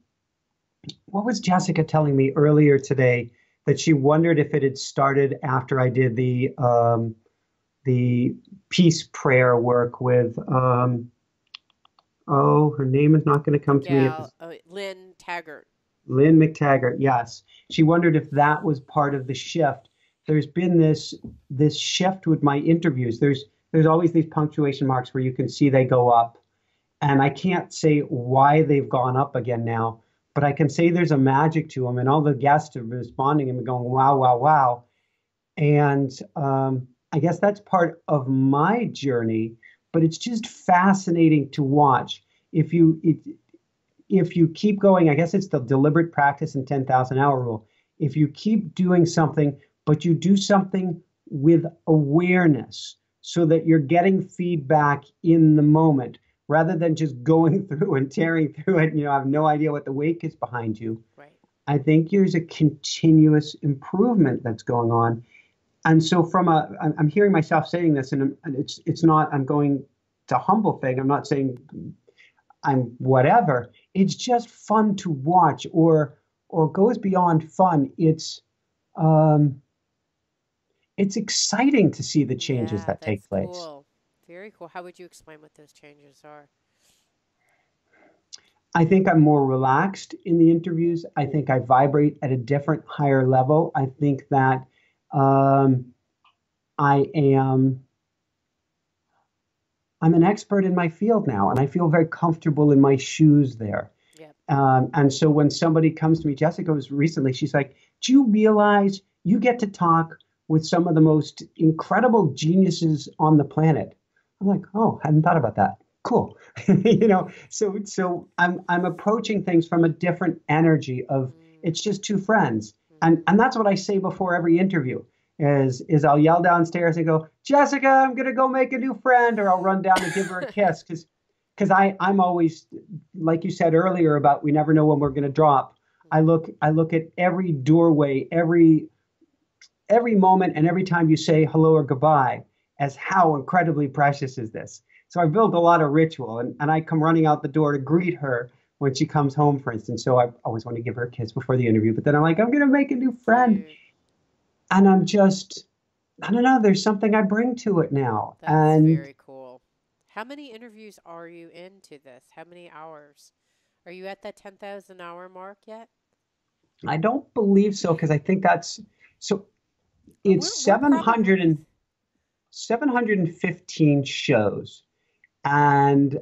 what was Jessica telling me earlier today that she wondered if it had started after I did the peace prayer work with oh, her name is not going to The come to me at gal, this. Lynn Taggart. Lynn McTaggart, yes. She wondered if that was part of the shift. There's been this shift with my interviews. There's always these punctuation marks where you can see they go up. And I can't say why they've gone up again now, but I can say there's a magic to them. And all the guests are responding and going, wow, wow, wow. And I guess that's part of my journey, but it's just fascinating to watch. If you it, if you keep going, I guess it's the deliberate practice and 10,000 hour rule. If you keep doing something, but you do something with awareness so that you're getting feedback in the moment rather than just going through and tearing through it, and I have no idea what the wake is behind you. Right. I think there's a continuous improvement that's going on. And so I'm hearing myself saying this, and it's not, I'm going to humble thing. I'm not saying I'm whatever. It's just fun to watch, or goes beyond fun. Um, it's exciting to see the changes Yeah, that take that's place. cool. Very cool. How would you explain what those changes are? I think I'm more relaxed in the interviews. I think I vibrate at a different, higher level. I think that um, I am I'm an expert in my field now, and I feel very comfortable in my shoes there. Yep. And so when somebody comes to me, Jessica was recently, she's like, "Do you realize you get to talk with some of the most incredible geniuses on the planet?" I'm like, "Oh, hadn't thought about that. Cool." So I'm approaching things from a different energy of it's just two friends. And that's what I say before every interview is I'll yell downstairs and go, "Jessica, I'm gonna go make a new friend," or I'll run down and give her a kiss because I'm always, like you said earlier about we never know when we're going to drop. I look at every doorway, every moment, and every time you say hello or goodbye as how incredibly precious is this. So I built a lot of ritual, and I come running out the door to greet her when she comes home, for instance. So I always want to give her a kiss before the interview, but then I'm like, I'm going to make a new friend, Cute. and I don't know. There's something I bring to it now, That's and very cool. How many interviews are you into this? How many hours? Are you at that 10,000 hour mark yet? I don't believe so because I think that's so. Well, It's we're probably 715 shows, and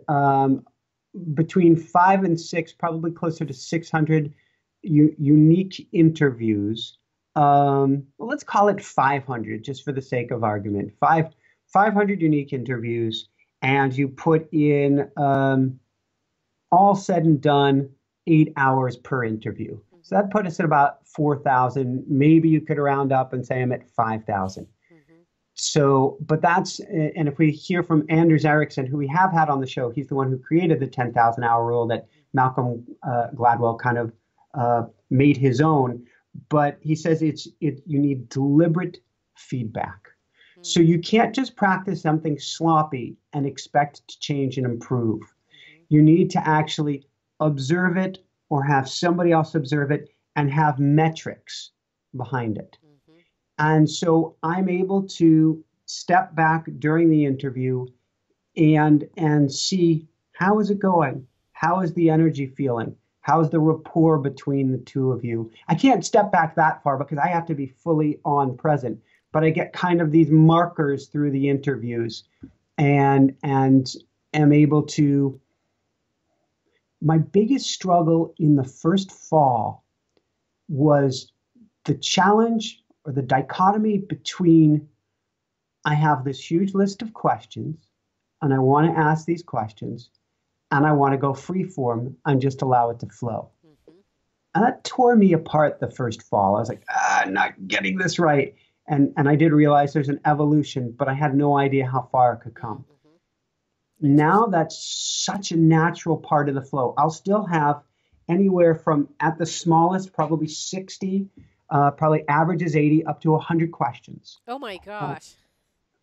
between 5 and 6, probably closer to 600 unique interviews. Well, let's call it 500 just for the sake of argument. 500 unique interviews, and you put in all said and done 8 hours per interview. So mm-hmm, that put us at about 4,000. Maybe you could round up and say I'm at 5,000. mm-hmm. So, but and if we hear from Anders Ericsson, who we have had on the show, he's the one who created the 10,000 hour rule that Malcolm Gladwell kind of made his own. But he says you need deliberate feedback. So Mm-hmm. you can't just practice something sloppy and expect to change and improve. Mm-hmm. You need to actually observe it or have somebody else observe it and have metrics behind it. Mm-hmm. And so I'm able to step back during the interview and see how is it going? How is the energy feeling? How is the rapport between the two of you? I can't step back that far because I have to be fully on present, but I get kind of these markers through the interviews and am able to. My biggest struggle in the first fall was the challenge or the dichotomy between I have this huge list of questions and I want to ask these questions and I want to go free form and just allow it to flow. Mm-hmm. And that tore me apart the first fall. I was like, I'm not getting this right. And I did realize there's an evolution, but I had no idea how far it could come. Mm-hmm. Now that's such a natural part of the flow. I'll still have anywhere from at the smallest, probably 60, probably average is 80, up to 100 questions Oh my uh, gosh.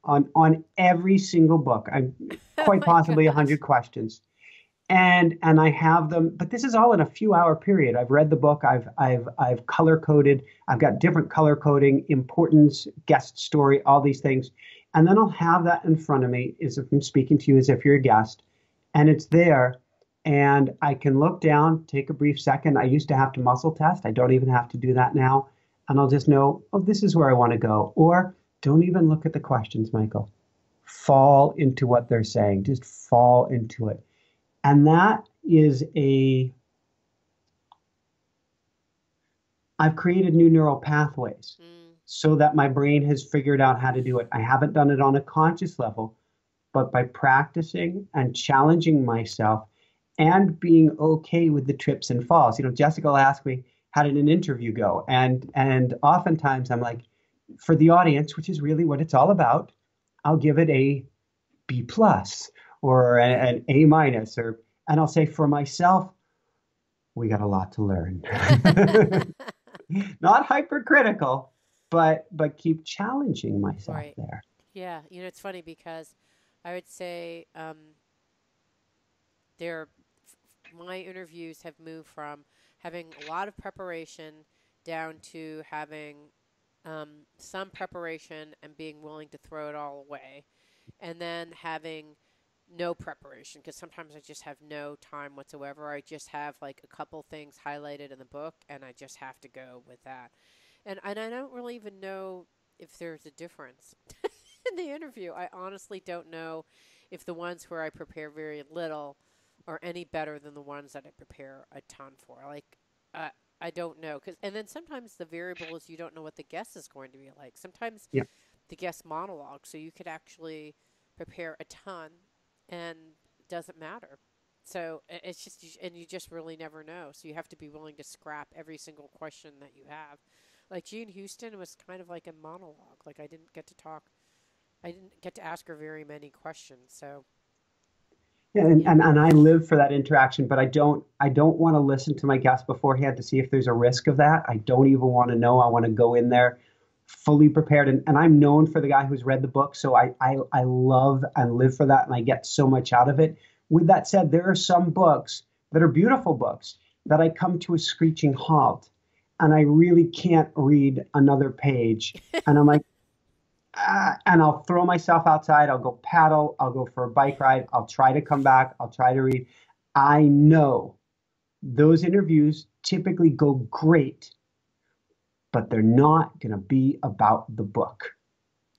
on every single book. I'm Oh quite my possibly gosh. 100 questions. And I have them, but this is all in a few hour period. I've read the book, I've color coded, I've got different color coding, importance, guest story, all these things. And then I'll have that in front of me as if I'm speaking to you as if you're a guest, and it's there. And I can look down, take a brief second. I used to have to muscle test. I don't even have to do that now. And I'll just know, oh, this is where I want to go. Or don't even look at the questions, Michael. Fall into what they're saying. Just fall into it. And that is I've created new neural pathways. Mm. so that my brain has figured out how to do it. I haven't done it on a conscious level, but by practicing and challenging myself and being okay with the trips and falls. Jessica will ask me, how did an interview go? And oftentimes I'm like, for the audience, which is really what it's all about, I'll give it a B plus or an A minus, and I'll say for myself, we got a lot to learn. Not hypercritical, but keep challenging myself Right. there. Yeah. It's funny because I would say there, my interviews have moved from having a lot of preparation down to having some preparation and being willing to throw it all away, and then having no preparation because sometimes I just have no time whatsoever. I just have like a couple things highlighted in the book, and I just have to go with that. And I don't really even know if there's a difference in the interview. I honestly don't know if the ones where I prepare very little are any better than the ones that I prepare a ton for. Like, uh, I don't know. And then sometimes the variable is you don't know what the guest is going to be like. Sometimes Yeah. the guest monologue, so you could actually prepare a ton and it doesn't matter. So it's just, and you just really never know. So you have to be willing to scrap every single question that you have. Like Jean Houston was kind of like a monologue. Like I didn't get to ask her very many questions. So Yeah, and, yeah, and and I live for that interaction, but I don't want to listen to my guests beforehand to see if there's a risk of that. I don't even want to know. I want to go in there fully prepared. And I'm known for the guy who's read the book, so I love and live for that, and I get so much out of it. With that said, there are some books that are beautiful books that I come to a screeching halt, and I really can't read another page. And I'm like, and I'll throw myself outside. I'll go paddle. I'll go for a bike ride. I'll try to come back. I'll try to read. I know those interviews typically go great, but they're not going to be about the book.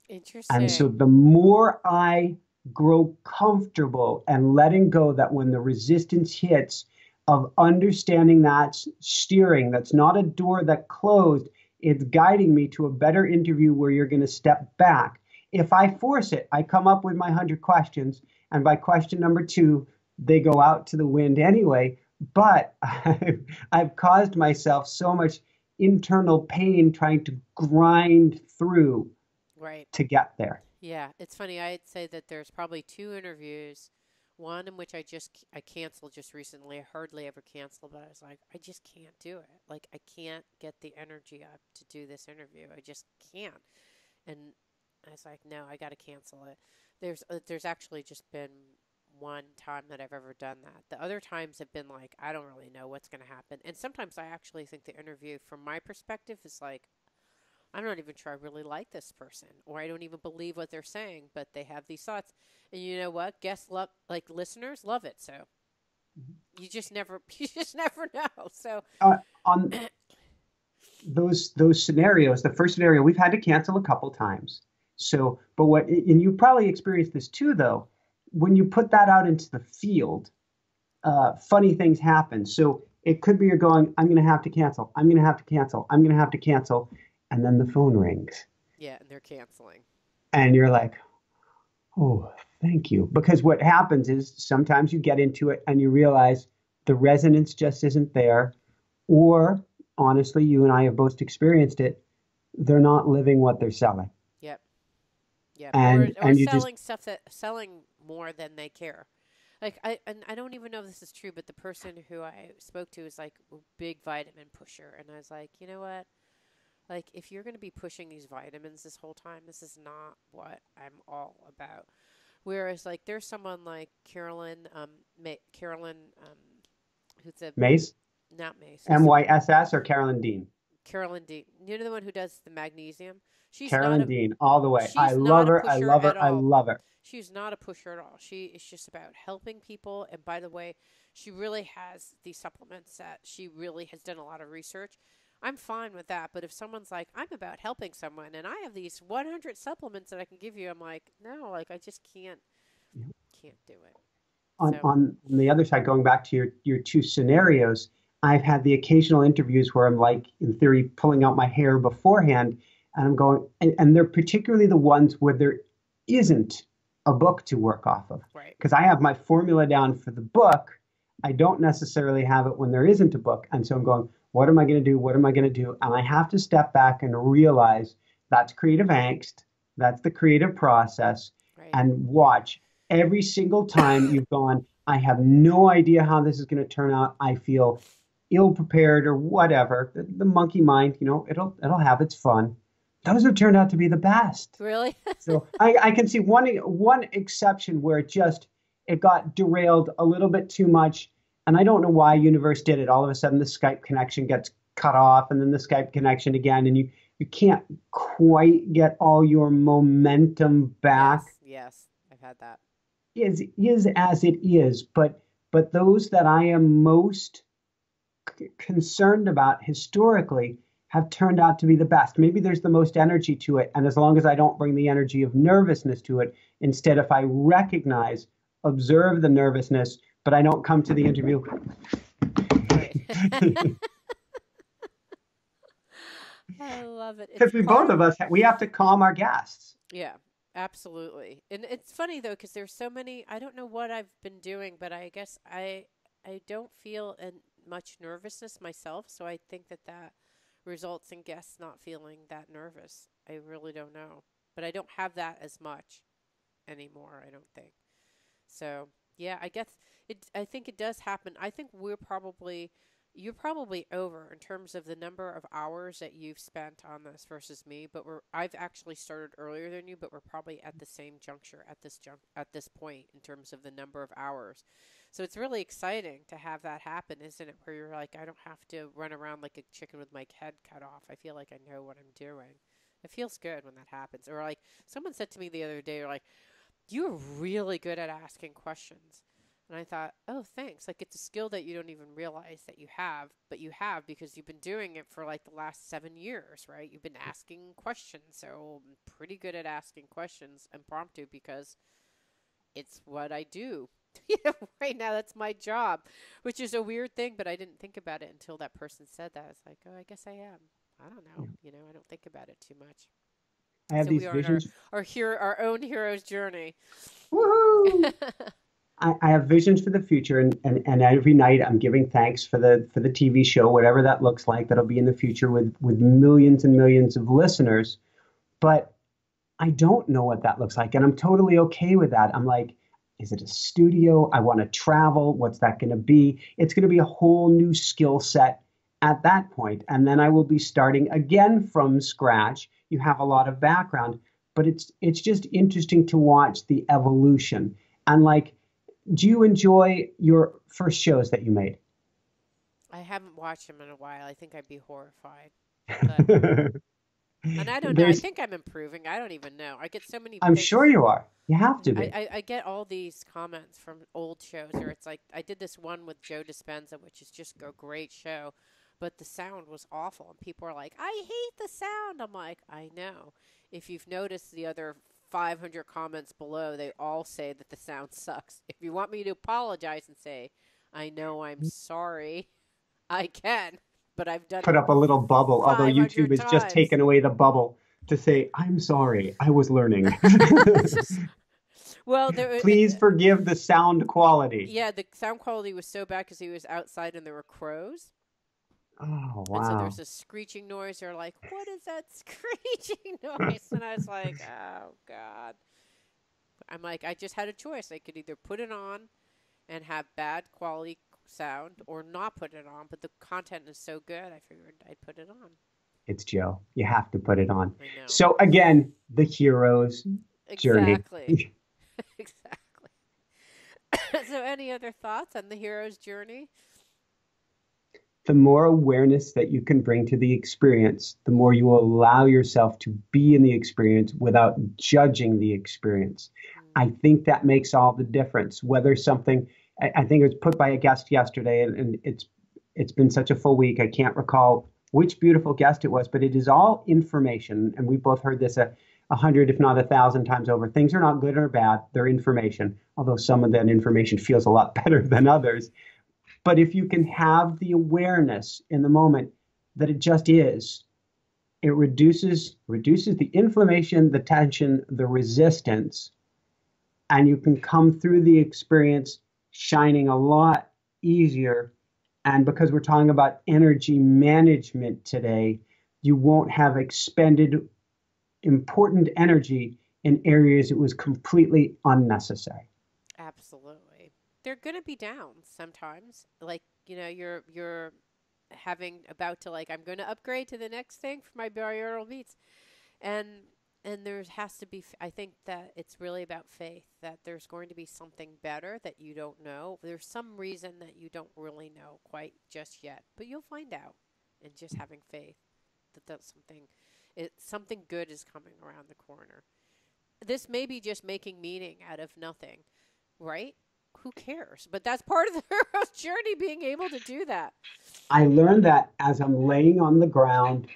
And so interesting. the more I grow comfortable and letting go, that when the resistance hits, of understanding that's steering, that's not a door that closed, it's guiding me to a better interview where you're going to step back. If I force it, I come up with my 100 questions, and by question number two, they go out to the wind anyway. But I've caused myself so much internal pain trying to grind through Right. to get there. Yeah, it's funny. I'd say that there's probably two interviews. One in which I canceled just recently. I hardly ever cancel, but I was like, I just can't do it. Like I can't get the energy up to do this interview. I just can't. And I was like, no, I got to cancel it. There's actually just been one time that I've ever done that. The other times have been like, I don't really know what's going to happen. And sometimes I actually think the interview, from my perspective, is like, I'm not even sure I really like this person, or I don't even believe what they're saying, but they have these thoughts. And you know what? Guests love, like listeners love it. So you just never, you just never know. So On those scenarios, the first scenario we've had to cancel a couple times. So, but what, and you probably experienced this too, though, when you put that out into the field, funny things happen. So it could be you're going, I'm going to have to cancel. I'm going to have to cancel. I'm going to have to cancel. And then the phone rings yeah, and they're canceling. and you're like, oh, thank you. Because what happens is sometimes you get into it and you realize the resonance just isn't there. Or honestly, you and I have both experienced it. They're not living what they're selling. Yep, yep. Or And you just, selling stuff that selling more than they care. Like I don't even know if this is true, but the person who I spoke to is like a big vitamin pusher, and I was like, you know what? Like, if you're going to be pushing these vitamins this whole time, this is not what I'm all about. Whereas, like, there's someone like Carolyn, Carolyn, who's a Mace, not Mace, who's a MYSS or Carolyn Dean? Carolyn D. You know the one who does the magnesium? She's not Carolyn a Dean, all the way. I she's not love a her. I pusher love at her. I all. love her. She's not a pusher at all. She is just about helping people. And by the way, she really has these supplements that she really has done a lot of research. I'm fine with that. But if someone's like, I'm about helping someone and I have these 100 supplements that I can give you, I'm like, no, like I just can't do it. on, So, on the other side, going back to your two scenarios, I've had the occasional interviews where I'm like, in theory, pulling out my hair beforehand, And I'm going, and they're particularly the ones where there isn't a book to work off of. Right. Because I have my formula down for the book. I don't necessarily have it when there isn't a book. And so I'm going, what am I going to do? What am I going to do? And I have to step back and realize that's creative angst. That's the creative process. Right. And watch every single time you've gone, I have no idea how this is going to turn out. I feel ill prepared or whatever. The monkey mind, it'll have its fun. Those have turned out to be the best. Really? So I can see one exception where it got derailed a little bit too much. And I don't know why Universe did it. All of a sudden the Skype connection gets cut off and then the Skype connection again. And you can't quite get all your momentum back. Yes, I've had that. Is as it is. But those that I am most concerned about historically have turned out to be the best. Maybe there's the most energy to it. And as long as I don't bring the energy of nervousness to it, instead, if I recognize, observe the nervousness, but I don't come to the interview. Right. I love it. Because both of us, we have to calm our guests. Yeah, absolutely. And it's funny though, because there's so many, I don't know what I've been doing, but I guess I don't feel much nervousness myself. So I think that results in guests not feeling that nervous. I really don't know. But I don't have that as much anymore, I don't think. So, yeah, I think it does happen. I think you're probably over in terms of the number of hours that you've spent on this versus me, but I've actually started earlier than you, but we're probably at the same juncture at this point in terms of the number of hours. So it's really exciting to have that happen, isn't it? Where you're like, I don't have to run around like a chicken with my head cut off. I feel like I know what I'm doing. It feels good when that happens. Or like someone said to me the other day, they're like, you're really good at asking questions. And I thought, oh, thanks. Like it's a skill that you don't even realize that you have, but you have because you've been doing it for like the last 7 years, right? You've been asking questions. So I'm pretty good at asking questions impromptu because it's what I do. Right now that's my job, which is a weird thing, but I didn't think about it until that person said that. It's like, oh, I guess I am. I don't know. I don't think about it too much. I have So these we are visions. our own hero's journey. Woohoo! I have visions for the future, and every night I'm giving thanks for the TV show, whatever that looks like. That'll be in the future with millions and millions of listeners. But I don't know what that looks like, and I'm totally okay with that. I'm like, is it a studio? I want to travel. What's that going to be? It's going to be a whole new skill set at that point, and then I will be starting again from scratch. You have a lot of background, but it's just interesting to watch the evolution. And like, do you enjoy your first shows that you made? I haven't watched them in a while. I think I'd be horrified. But, and I don't know. I think I'm improving. I don't even know. I get so many I'm things. sure you are. You have to be. I get all these comments from old shows, or it's like I did this one with Joe Dispenza, which is just a great show, but the sound was awful, and people are like, "I hate the sound." I'm like, "I know." If you've noticed the other 500 comments below, they all say that the sound sucks. If you want me to apologize and say, "I know, I'm sorry," I can, but I've done Put it up a little bubble, although 500 YouTube has just times. taken away the bubble to say, I'm sorry, I was learning. Well, Please forgive the sound quality. Yeah, the sound quality was so bad because he was outside and there were crows. Oh, And so wow. there's a screeching noise. They're like, what is that screeching noise? And I was like, oh, God. I'm like, I just had a choice. I could either put it on and have bad quality sound or not put it on. But the content is so good, I figured I'd put it on. It's Joe. You have to put it on. I know. So again, the hero's journey. Exactly. Exactly. So any other thoughts on the hero's journey? The more awareness that you can bring to the experience, the more you will allow yourself to be in the experience without judging the experience. I think that makes all the difference. Whether something, I think it was put by a guest yesterday, and it's been such a full week. I can't recall which beautiful guest it was, but it is all information. And we both heard this 100, if not 1,000 times over. Things are not good or bad. They're information, although some of that information feels a lot better than others. But if you can have the awareness in the moment that it just is, It reduces the inflammation, the tension, the resistance, and you can come through the experience shining a lot easier. And because we're talking about energy management today, you won't have expended important energy in areas it was completely unnecessary. Absolutely. They're going to be down sometimes. Like, you're having about to like I'm going to upgrade to the next thing for my bioral beats. And there has to be I think that it's really about faith that there's going to be something better that you don't know. There's some reason that you don't really know quite just yet, but you'll find out. And just having faith that something good is coming around the corner. This may be just making meaning out of nothing, right? Who cares? But that's part of the hero's journey, being able to do that. I learned that as I'm laying on the ground,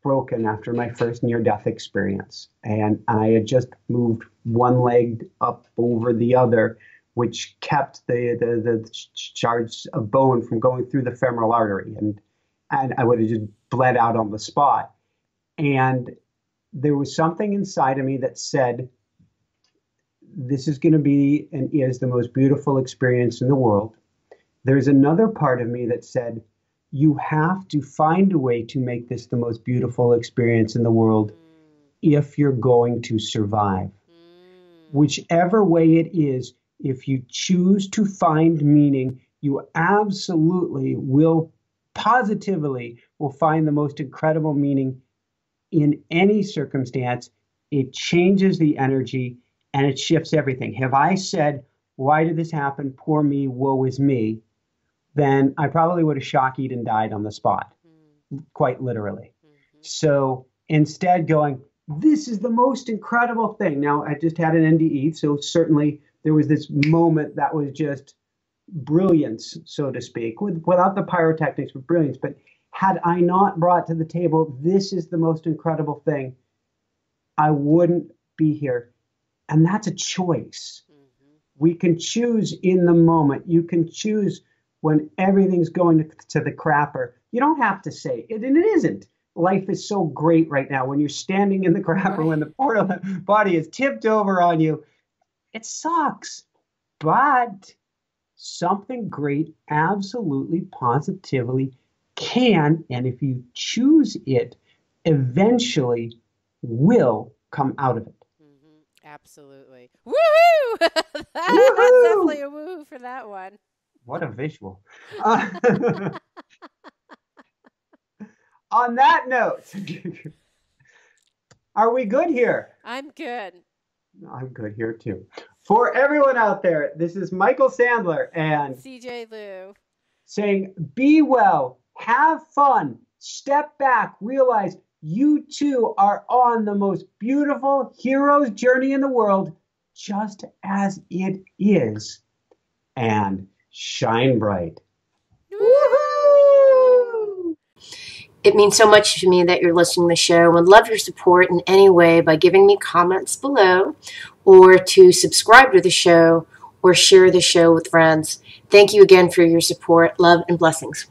broken after my first near-death experience. And I had just moved one leg up over the other, which kept the shards of bone from going through the femoral artery. And I would have just bled out on the spot. And there was something inside of me that said, this is going to be and is the most beautiful experience in the world. There's another part of me that said, you have to find a way to make this the most beautiful experience in the world if you're going to survive. Whichever way it is, if you choose to find meaning, you absolutely will, positively will find the most incredible meaning in any circumstance. It changes the energy and it shifts everything. Have I said, why did this happen? Poor me, woe is me. Then I probably would have shock-eaten and died on the spot, quite literally. So instead going, this is the most incredible thing. Now, I just had an NDE, so certainly there was this moment that was just brilliance, so to speak, without the pyrotechnics, but brilliance. But had I not brought to the table, this is the most incredible thing, I wouldn't be here. And that's a choice. We can choose in the moment. You can choose when everything's going to the crapper. You don't have to say it, and it isn't. Life is so great right now. When you're standing in the crapper, when the portal body is tipped over on you, it sucks. But something great absolutely, positively can, and if you choose it, eventually will come out of it. Absolutely. Woohoo! That's definitely a woohoo for that one. What a visual. On that note, are we good here? I'm good. I'm good here too. For everyone out there, this is Michael Sandler and CJ Lou saying, be well, have fun, step back, realize you too are on the most beautiful hero's journey in the world, just as it is. And shine bright. Woohoo! It means so much to me that you're listening to the show. I would love your support in any way by giving me comments below, or to subscribe to the show, or share the show with friends. Thank you again for your support. Love and blessings.